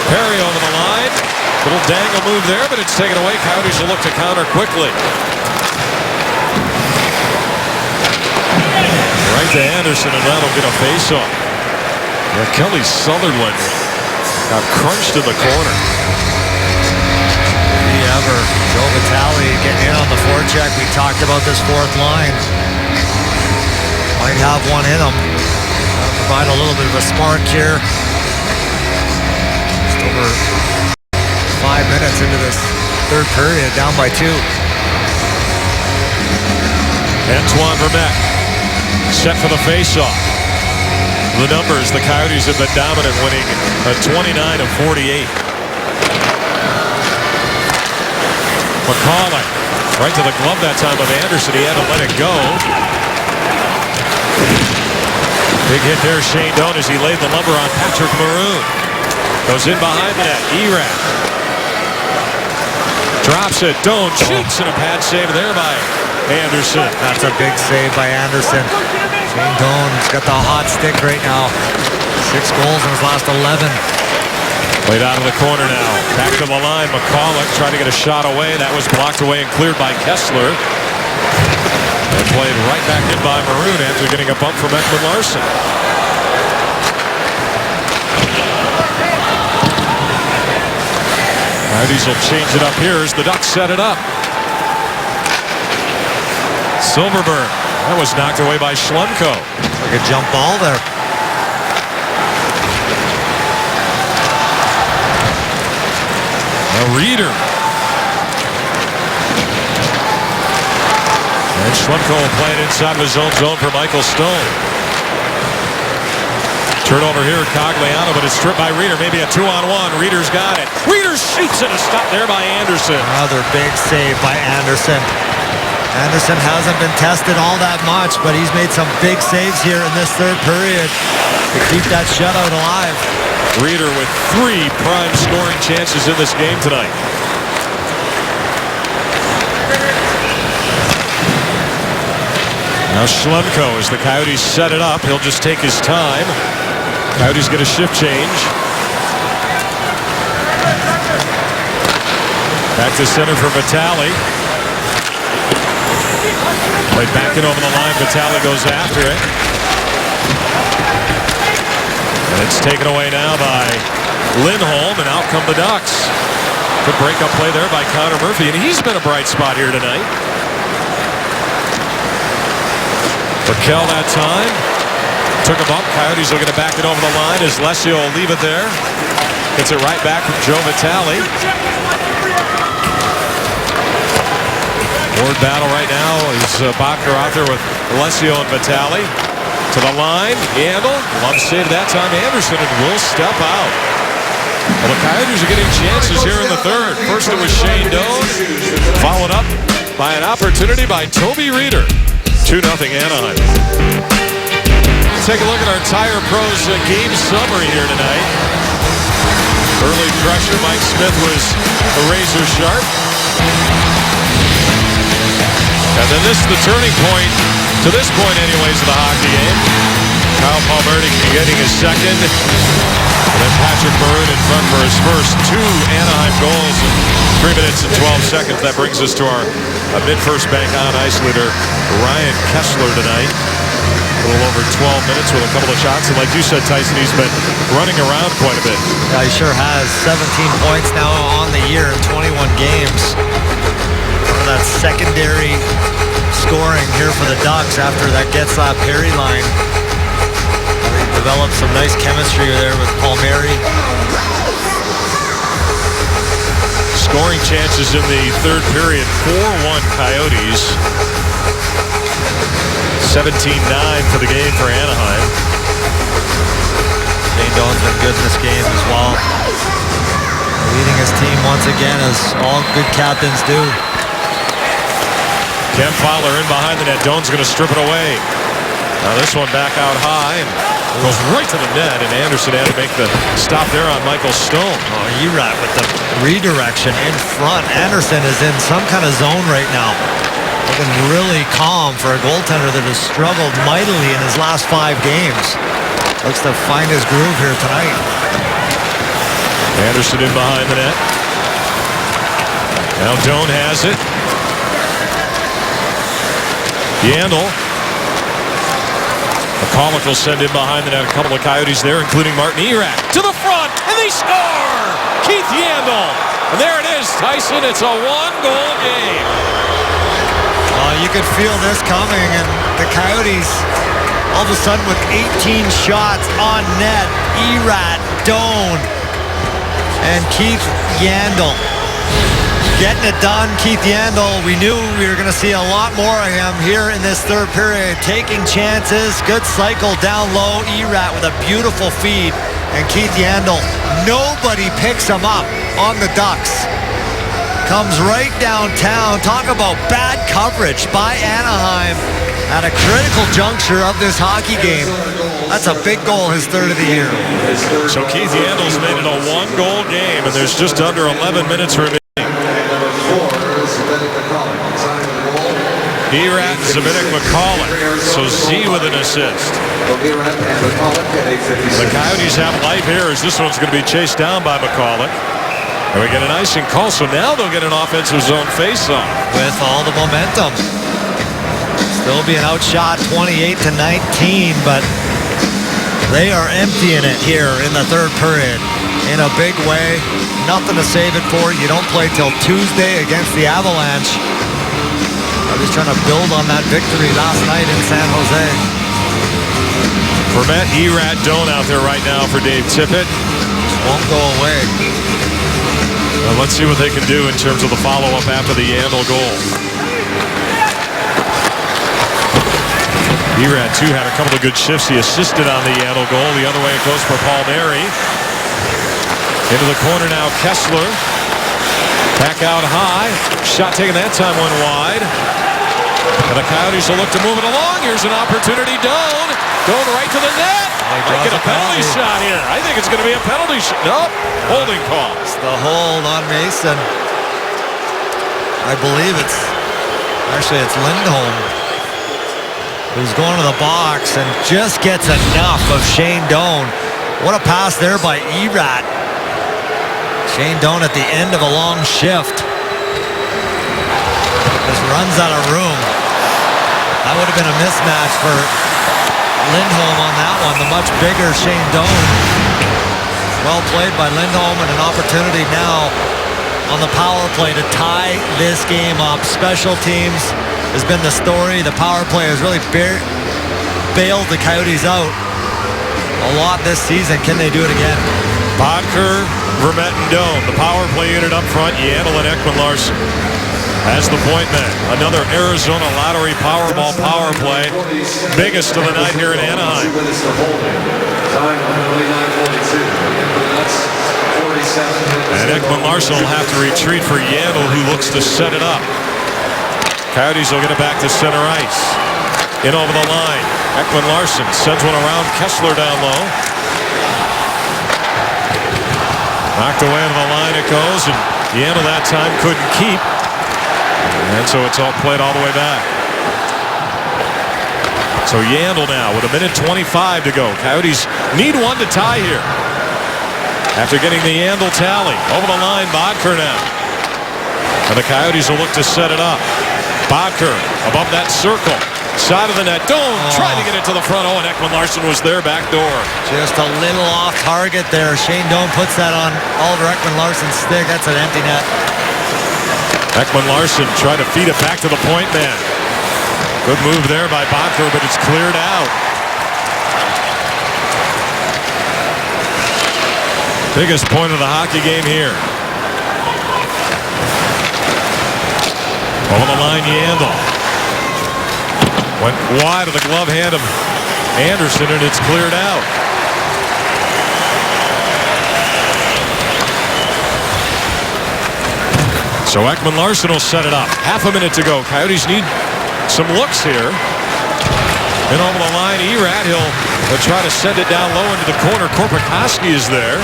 Perry over the line. Little dangle move there, but it's taken away. Coyotes will look to counter quickly. Right to Anderson, and that'll get a face-off. Yeah, Kelly Sutherland got crunched in the corner. Joe Vitale getting in on the forecheck. We talked about this fourth line. Might have one in them. That'll provide a little bit of a spark here. Just over 5 minutes into this third period, down by 2. Antoine Vermette set for the face-off. The numbers, the Coyotes have been dominant, winning 29 of 48. McCauley right to the glove that time of Anderson. He had to let it go. Big hit there, Shane Doan, as he laid the lumber on Patrick Maroon. Goes in behind the net. Erad drops it. Doan shoots, and a pad save there by Anderson. That's a big save by Anderson. Shane Doan's got the hot stick right now. 6 goals in his last 11. Played out of the corner now. Back to the line. McCulloch tried to get a shot away. That was blocked away and cleared by Kessler. And played right back in by Maroon after getting a bump from Ekman Larsson. Coyotes will change it up here as the Ducks set it up. Silverberg. That was knocked away by Schlemko. Like a jump ball there. A Reeder. And Schlemko will play it inside of his own zone for Michael Stone. Turnover here, Cogliano, but it's stripped by Reeder. Maybe a 2-on-1. Reeder's got it. Reeder shoots, and a stop there by Anderson. Another big save by Anderson. Anderson hasn't been tested all that much, but he's made some big saves here in this third period to keep that shutout alive. Reeder with 3 prime scoring chances in this game tonight. Now Schlemko, as the Coyotes set it up, he'll just take his time. Coyotes get a shift change. Back to center for Vitale. Played back and over the line. Vitale goes after it. And it's taken away now by Lindholm, and out come the Ducks. Good breakup play there by Connor Murphy, and he's been a bright spot here tonight. Raquel that time. Took a bump. Coyotes looking to back it over the line as Alessio will leave it there. Gets it right back from Joe Vitale. Board battle right now is Botker out there with Alessio and Vitale. To the line, Yandel. Love save that time. Anderson and will step out. Well, the Coyotes are getting chances here in the third. First it was Shane Doan, followed up by an opportunity by Toby Reeder. 2-0 Anaheim. Take a look at our Tire Pros game summary here tonight. Early pressure, Mike Smith was razor sharp. And then this is the turning point, to this point anyways, of the hockey game. Kyle Palmieri getting his second. And then Patrick Maroon in front for his first 2 Anaheim goals in 3 minutes and 12 seconds. That brings us to our mid-first bank on ice leader, Ryan Kessler tonight. A little over 12 minutes with a couple of shots. And like you said, Tyson, he's been running around quite a bit. Yeah, he sure has. 17 points now on the year in 21 games. Part of that secondary scoring here for the Ducks after that Getzlaf Perry line. They developed some nice chemistry there with Palmieri. Scoring chances in the third period, 4-1 Coyotes. 17-9 for the game for Anaheim. Shane Doan's been good in this game as well. Leading his team once again, as all good captains do. Ken Fowler in behind the net. Doan's going to strip it away. Now this one back out high and goes right to the net, and Anderson had to make the stop there on Michael Stone. Oh, Erat with the redirection in front. Anderson is in some kind of zone right now. Looking really calm for a goaltender that has struggled mightily in his last 5 games. Looks to find his groove here tonight. Anderson in behind the net. Now Doan has it. Yandel. McCulloch will send in behind the net. A couple of Coyotes there, including Martin Erat. To the front, and they score! Keith Yandel. And there it is, Tyson. It's a 1-goal game. You could feel this coming, and the Coyotes all of a sudden with 18 shots on net. Erat, Doan, and Keith Yandel getting it done. Keith Yandel, we knew we were going to see a lot more of him here in this third period. Taking chances, good cycle down low. Erat with a beautiful feed, and Keith Yandel, nobody picks him up on the Ducks. Comes right downtown. Talk about bad coverage by Anaheim at a critical juncture of this hockey game. That's a big goal, his third of the year. So Keith Yandel's made it a 1-goal game, and there's just under 11 minutes remaining. Erat and Zbynek McCulloch. So Z with an assist. The Coyotes have life here as this one's going to be chased down by McCulloch. And we get an icing call, so now they'll get an offensive zone face-off. With all the momentum. Still being outshot 28-19, but they are emptying it here in the third period in a big way. Nothing to save it for. You don't play till Tuesday against the Avalanche. I'm just trying to build on that victory last night in San Jose. Vermette, Erat, Doan out there right now for Dave Tippett. Won't go away. Let's see what they can do in terms of the follow-up after the Yandel goal. Erat, too, had a couple of good shifts. He assisted on the Yandel goal. The other way it goes for Palmieri. Into the corner now, Kessler. Back out high. Shot taken that time, went wide. And the Coyotes will look to move it along. Here's an opportunity. Doan going right to the net. Might get a penalty shot here. I think it's going to be a penalty shot. Nope. Holding call. It's the hold on Mason. I believe it's Lindholm who's going to the box and just gets enough of Shane Doan. What a pass there by Erat. Shane Doan at the end of a long shift. Just runs out of room. That would have been a mismatch for Lindholm on that one. The much bigger Shane Doan. Well played by Lindholm, and an opportunity now on the power play to tie this game up. Special teams has been the story. The power play has really bailed the Coyotes out a lot this season. Can they do it again? Bodker, Vermette, and Doan. The power play unit up front. Yandel and Ekman-Larsson as the point man. Another Arizona Lottery Powerball power play. Biggest of the night here in Anaheim. Time 29:42. And Ekman Larsson will have to retreat for Yandel, who looks to set it up. Coyotes will get it back to center ice. In over the line. Ekman Larsson sends one around. Kessler down low. Knocked away to the line it goes, and Yandel that time couldn't keep. And so it's all played all the way back. So Yandel now with 1:25 to go. Coyotes need one to tie here. After getting the Yandel tally. Over the line, Bodker now. And the Coyotes will look to set it up. Bodker above that circle. Side of the net. Doan trying to get it to the front. And Ekman Larsson was there back door. Just a little off target there. Shane Doan puts that on Oliver Ekman Larsson's stick. That's an empty net. Ekman Larsson tried to feed it back to the point man. Good move there by Bodker, but it's cleared out. Biggest point of the hockey game here. Over the line, Yandel. Went wide of the glove hand of Anderson, and it's cleared out. So Ekman Larsson will set it up. Half a minute to go. Coyotes need some looks here. And over the line, Erat, he'll try to send it down low into the corner. Korpikoski is there.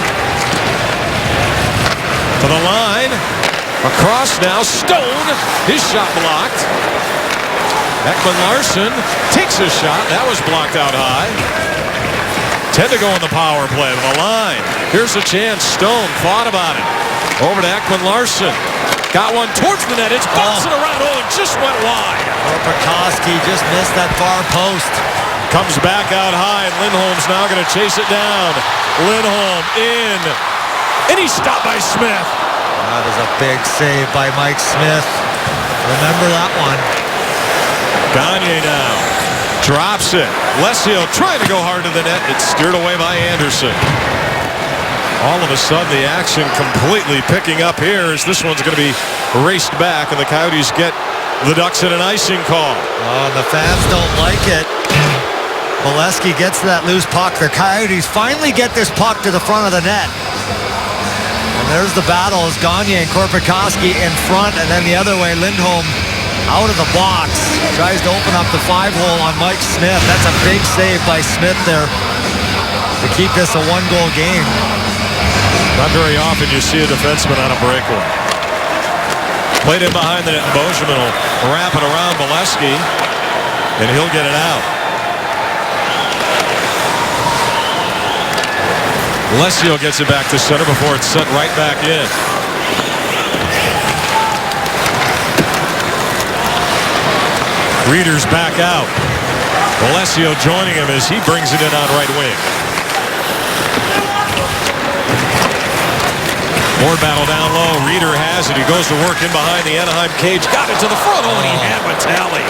To the line. Across now. Stone. His shot blocked. Ekman Larsson takes a shot. That was blocked out high. 10 to go in the power play. To the line. Here's a chance. Stone thought about it. Over to Ekman Larsson. Got one towards the net. It's bouncing around. Oh, it just went wide. Korpikoski just missed that far post. Comes back out high, and Lindholm's now going to chase it down. Lindholm in. And he's stopped by Smith. That is a big save by Mike Smith. Remember that one. Gagne now drops it. Lesio trying to go hard to the net. It's steered away by Anderson. All of a sudden, the action completely picking up here as this one's going to be raced back, and the Coyotes get the Ducks in an icing call. Oh, the fans don't like it. Bolesky gets that loose puck. The Coyotes finally get this puck to the front of the net. And there's the battle as Gagne and Korpikoski in front, and then the other way, Lindholm out of the box. Tries to open up the 5-hole on Mike Smith. That's a big save by Smith there to keep this a one-goal game. Not very often you see a defenseman on a breakaway. Played in behind the net, and Bozeman will wrap it around Bolesky, and he'll get it out. Lesio gets it back to center before it's sent right back in. Reeder's back out. Lesio joining him as he brings it in on right wing. More battle down low. Reeder has it. He goes to work in behind the Anaheim cage. Got it to the front. Oh, and he had Vitale.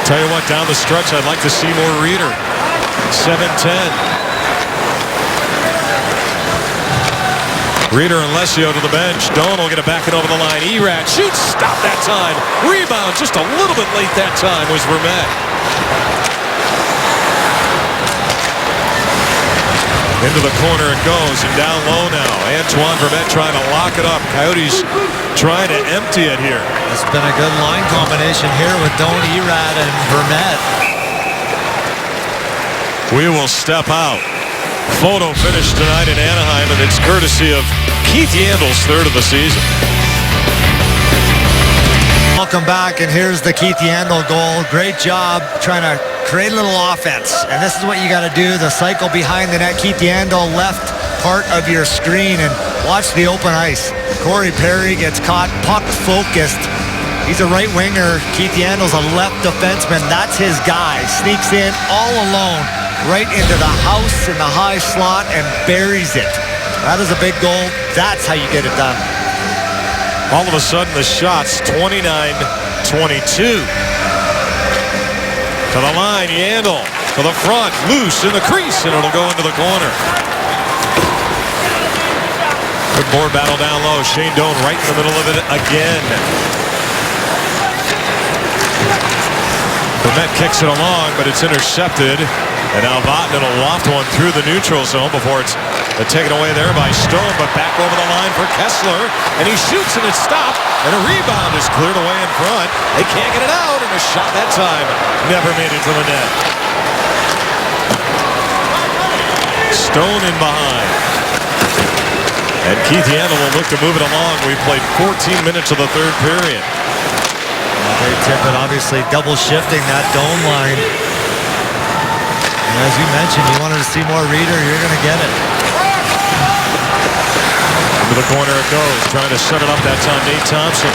Tell you what, down the stretch, I'd like to see more Reeder. 7-10. Reeder and Lesio to the bench. Doan will get it back and over the line. Erat shoots. Stop that time. Rebound just a little bit late that time was Vermette. Into the corner it goes, and down low now. Antoine Vermette trying to lock it up. Coyotes trying to empty it here. It's been a good line combination here with Doan, Erat, and Vermette. We will step out. Photo finish tonight in Anaheim, and it's courtesy of Keith Yandel's third of the season. Welcome back, and here's the Keith Yandel goal. Great job trying to create a little offense, and this is what you got to do. The cycle behind the net. Keith Yandel left part of your screen, and watch the open ice. Corey Perry gets caught, puck focused. He's a right winger. Keith Yandel's a left defenseman. That's his guy. Sneaks in all alone right into the house in the high slot and buries it. That is a big goal. That's how you get it done. All of a sudden, the shots 29-22. To the line, Yandel. To the front, loose in the crease, and it'll go into the corner. Good board battle down low. Shane Doan right in the middle of it again. Vermette kicks it along, but it's intercepted. And now Vatanen will loft one through the neutral zone before it's taken away there by Stone, but back over the line for Kessler. And he shoots and it's stopped. And a rebound is cleared away in front. They can't get it out, and a shot that time never made it to the net. Stone in behind. And Keith Yandle will look to move it along. We've played 14 minutes of the third period. Dave Tippett obviously double shifting that dome line. And as you mentioned, you wanted to see more Reeder, you're going to get it. Into the corner it goes, trying to set it up that time. Nate Thompson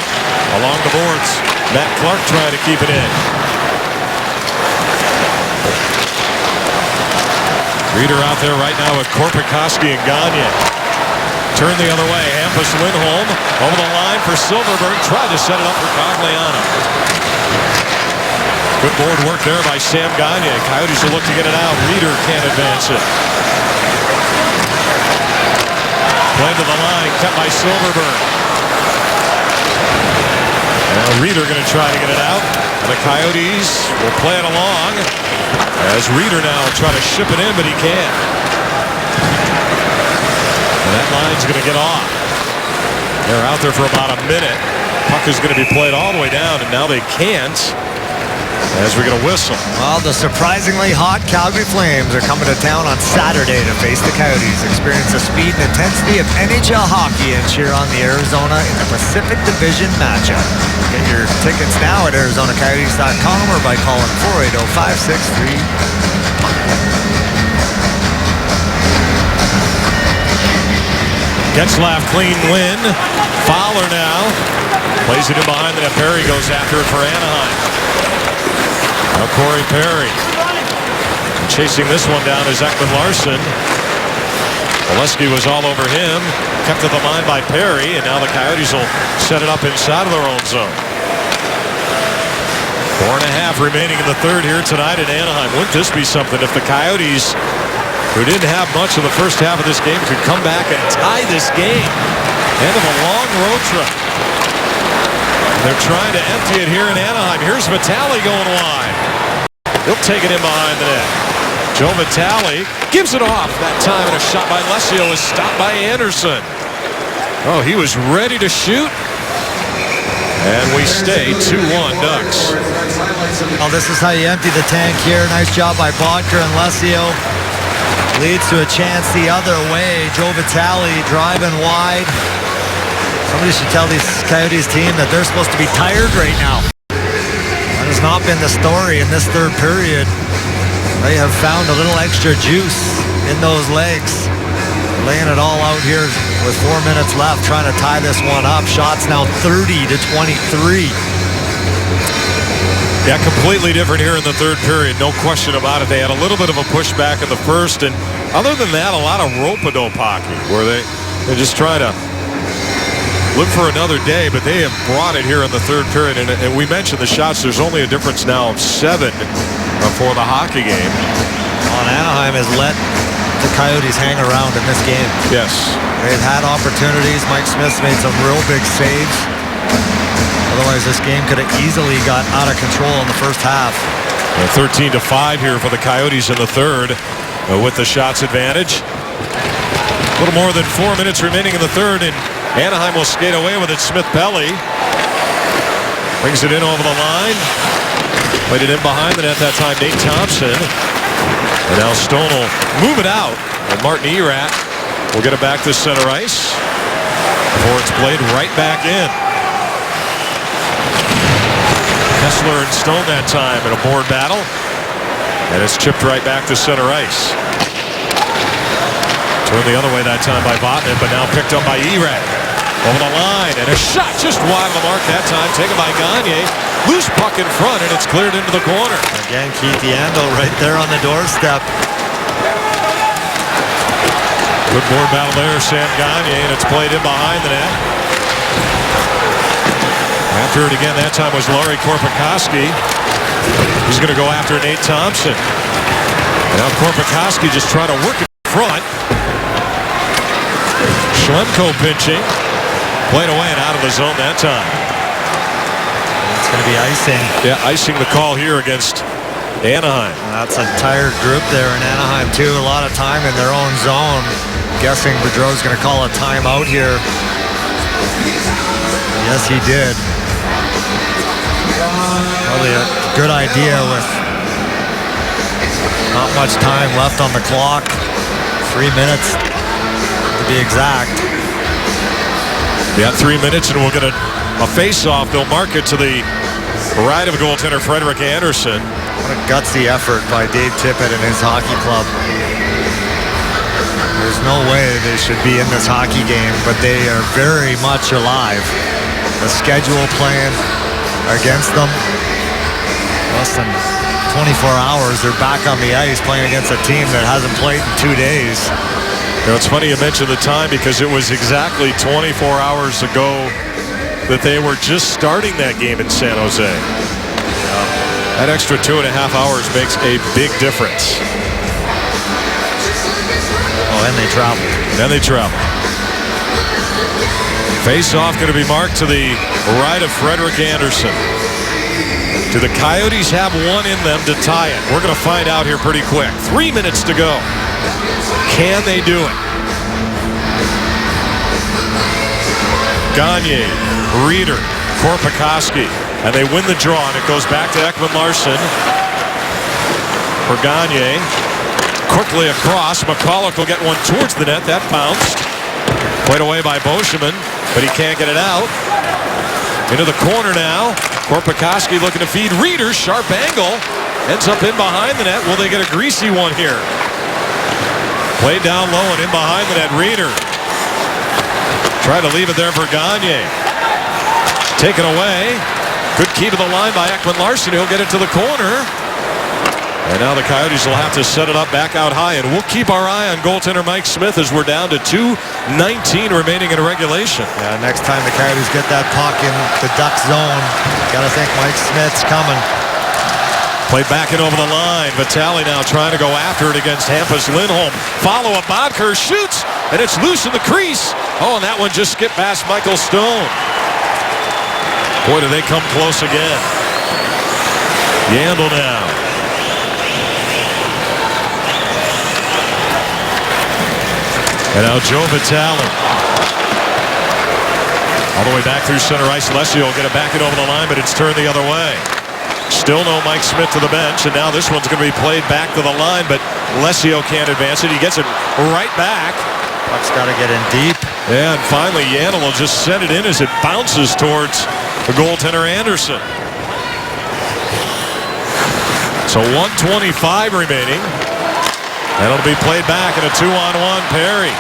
along the boards. Matt Clark trying to keep it in. Reeder out there right now with Korpikoski and Gagne. Turn the other way. Hampus Lindholm over the line for Silverberg. Tried to set it up for Cogliano. Good board work there by Sam Gagne. Coyotes will look to get it out. Reeder can't advance it. Play to the line, cut by Silverberg. Now Reeder going to try to get it out. And the Coyotes will play it along. As Reeder now will try to ship it in, but he can't. And that line's going to get off. They're out there for about a minute. Puck is going to be played all the way down, and now they can't. As we're going to whistle. Well, the surprisingly hot Calgary Flames are coming to town on Saturday to face the Coyotes. Experience the speed and intensity of NHL hockey and cheer on the Arizona in the Pacific Division matchup. Get your tickets now at ArizonaCoyotes.com or by calling 480-563. Getzlaf clean win. Fowler now. Plays it in behind the net. Perry goes after it for Anaheim. Now Corey Perry. Chasing this one down is Ekman Larsson. Oleski was all over him. Kept to the line by Perry, and now the Coyotes will set it up inside of their own zone. 4.5 remaining in the third here tonight in Anaheim. Wouldn't this be something if the Coyotes, who didn't have much of the first half of this game, could come back and tie this game? End of a long road trip. They're trying to empty it here in Anaheim. Here's Vitale going wide. He'll take it in behind the net. Joe Vitale gives it off that time, and a shot by Lesio is stopped by Anderson. Oh, he was ready to shoot. And we stay 2-1 Ducks. Well, this is how you empty the tank here. Nice job by Bodker and Lesio. Leads to a chance the other way. Joe Vitale driving wide. Somebody should tell this Coyotes team that they're supposed to be tired right now. That has not been the story in this third period. They have found a little extra juice in those legs. Laying it all out here with 4 minutes left, trying to tie this one up. Shots now 30-23. Yeah, completely different here in the third period. No question about it. They had a little bit of a pushback in the first, and other than that, a lot of rope-a-dope hockey, where they just try to live for another day, but they have brought it here in the third period. And we mentioned the shots. There's only a difference now of 7 for the hockey game. Anaheim has let the Coyotes hang around in this game. Yes. They've had opportunities. Mike Smith's made some real big saves. Otherwise, this game could have easily got out of control in the first half. 13-5 here for the Coyotes in the third with the shots advantage. A little more than 4 minutes remaining in the third, and Anaheim will skate away with it. Smith-Pelly brings it in over the line. Played it in behind the net that time. Nate Thompson. And now Stone will move it out. And Martin Erat will get it back to center ice before it's played right back in. Kessler and Stone that time in a board battle. And it's chipped right back to center ice. Turned the other way that time by Vatanen, but now picked up by Erat. Over the line, and a shot just wide of the mark that time, taken by Gagne. Loose puck in front, and it's cleared into the corner. Again, Keith Yandle right there on the doorstep. Good board battle there, Sam Gagne, and it's played in behind the net. After it again, that time was Lauri Korpikoski. He's going to go after Nate Thompson. And now Korpikoski just trying to work in front. Schlemko pinching. Played away and out of the zone that time. It's going to be icing. Yeah, icing the call here against Anaheim. That's a tired group there in Anaheim, too. A lot of time in their own zone. Guessing Boudreau's going to call a timeout here. Yes, he did. Probably a good idea with not much time left on the clock. 3 minutes to be exact. Yeah, 3 minutes, and we'll get a face-off. They'll mark it to the right of goaltender Frederik Andersen. What a gutsy effort by Dave Tippett and his hockey club. There's no way they should be in this hockey game, but they are very much alive. The schedule playing against them. Less than 24 hours, they're back on the ice playing against a team that hasn't played in 2 days. You know, it's funny you mentioned the time because it was exactly 24 hours ago that they were just starting that game in San Jose. That extra 2.5 hours makes a big difference. Oh, and they traveled. Then they travel. Face-off going to be marked to the right of Frederik Andersen. Do the Coyotes have one in them to tie it? We're going to find out here pretty quick. 3 minutes to go. Can they do it? Gagne, Reeder, Korpikoski, and they win the draw, and it goes back to Ekman-Larsson. For Gagne, quickly across. McCulloch will get one towards the net. That bounced. Played away by Beauchemin, but he can't get it out. Into the corner now. Korpikoski looking to feed Reeder. Sharp angle. Ends up in behind the net. Will they get a greasy one here? Played down low and in behind the net. Reeder. Try to leave it there for Gagne. Taken away. Good key to the line by Ekman-Larsson. He'll get it to the corner. And now the Coyotes will have to set it up back out high. And we'll keep our eye on goaltender Mike Smith as we're down to 2:19 remaining in regulation. Yeah, next time the Coyotes get that puck in the Duck zone, got to think Mike Smith's coming. Played back and over the line. Vitale now trying to go after it against Hampus Lindholm. Follow-up. Bodker shoots, and it's loose in the crease. Oh, and that one just skipped past Michael Stone. Boy, do they come close again. Yandle now. And now Joe Vitale. All the way back through center ice. Leslie will get it back and over the line, but it's turned the other way. Still no Mike Smith to the bench, and now this one's going to be played back to the line, but Leslie can't advance it. He gets it right back. Puck's got to get in deep. And finally, Yandle will just send it in as it bounces towards the goaltender Andersen. So 1:25 remaining. And it'll be played back in a 2-on-1. Perry.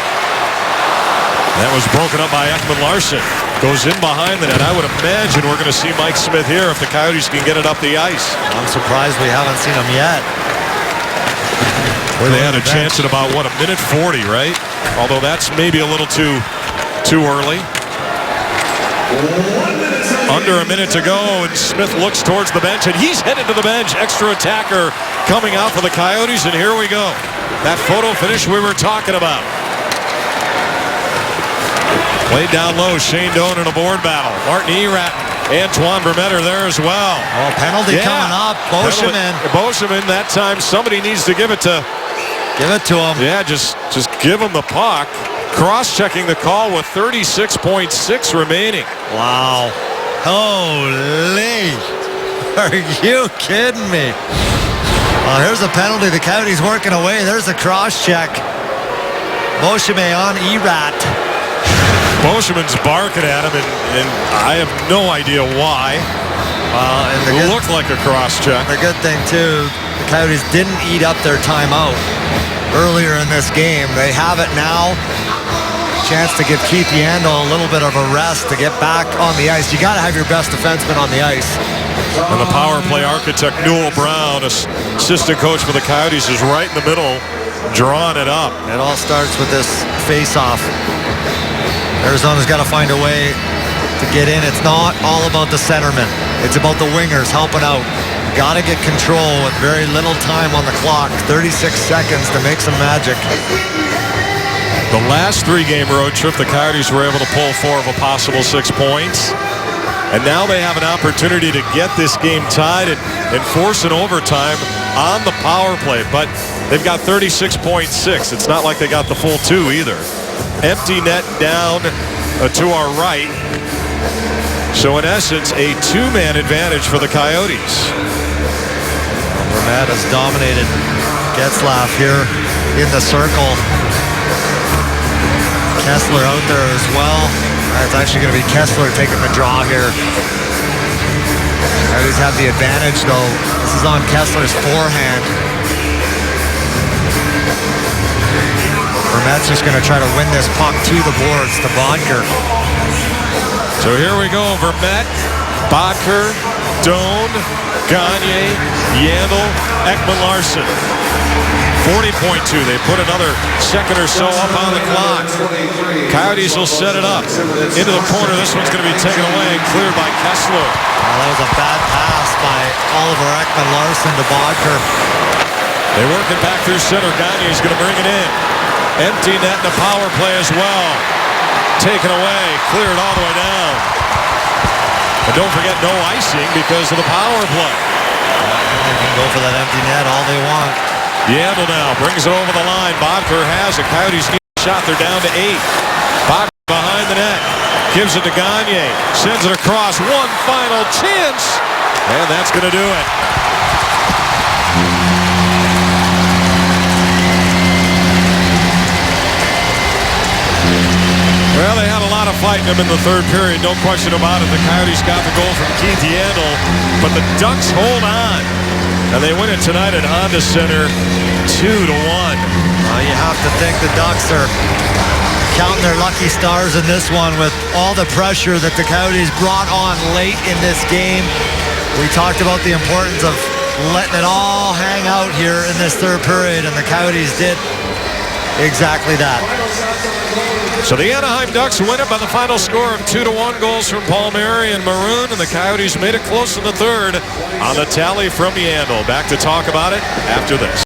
That was broken up by Ekman-Larsson. Goes in behind the net. I would imagine we're going to see Mike Smith here if the Coyotes can get it up the ice. I'm surprised we haven't seen him yet. Well, they had a chance at about, what, 1:40, right? Although that's maybe a little too early. Under a minute to go, and Smith looks towards the bench, and he's headed to the bench. Extra attacker coming out for the Coyotes, and here we go. That photo finish we were talking about. Played down low. Shane Doan in a board battle. Martin Erat, Antoine Vermette are there as well. Oh, penalty coming up. Beauchemin. Beauchemin, that time somebody needs to give it to him. Yeah, just give him the puck. Cross-checking the call with 36.6 remaining. Wow. Holy. Are you kidding me? Well, here's a penalty. The Coyotes working away. There's a cross-check. Beauchemin on Erat. Beauchemin's barking at him, and I have no idea why. It looked like a cross-check. The good thing, too, the Coyotes didn't eat up their timeout earlier in this game. They have it now. Chance to give Keith Yandle a little bit of a rest to get back on the ice. You got to have your best defenseman on the ice. And the power play architect, Newell Brown, assistant coach for the Coyotes, is right in the middle, drawing it up. It all starts with this face-off. Arizona's got to find a way to get in. It's not all about the centerman. It's about the wingers helping out. Got to get control with very little time on the clock. 36 seconds to make some magic. The last 3-game road trip, the Coyotes were able to pull 4 of a possible 6 points. And now they have an opportunity to get this game tied and force an overtime on the power play. But they've got 36.6. It's not like they got the full 2 either. Empty net down to our right. So in essence, a 2-man advantage for the Coyotes. Vermette has dominated Getzlaf here in the circle. Kessler out there as well. It's actually going to be Kessler taking the draw here. Coyotes have the advantage though. This is on Kessler's forehand. Vermette's just going to try to win this puck to the boards to Bodker. So here we go. Vermette, Bodker, Doan, Gagne, Yandel, Ekman-Larsson. 40.2. They put another second or so up on the clock. Coyotes will set it up into the corner. This one's going to be taken away and cleared by Kessler. That was a bad pass by Oliver Ekman-Larsson to Bodker. They work it back through center. Gagne is going to bring it in. Empty net and a power play as well. Taken away, cleared all the way down. And don't forget, no icing because of the power play. They can go for that empty net all they want. Yandel now brings it over the line. Bodker has it. Coyotes need a shot. They're down to 8. Bodker behind the net. Gives it to Gagne. Sends it across. One final chance. And that's going to do it. Well, they had a lot of fight in them in the third period. No question about it. The Coyotes got the goal from Keith Yandel. But the Ducks hold on. And they win it tonight at Honda Center 2-1. You have to think the Ducks are counting their lucky stars in this one with all the pressure that the Coyotes brought on late in this game. We talked about the importance of letting it all hang out here in this third period, and the Coyotes did exactly that. So the Anaheim Ducks win it by the final score of 2-1. Goals from Palmieri and Maroon, and the Coyotes made it close in the third on the tally from Yandel. Back to talk about it after this.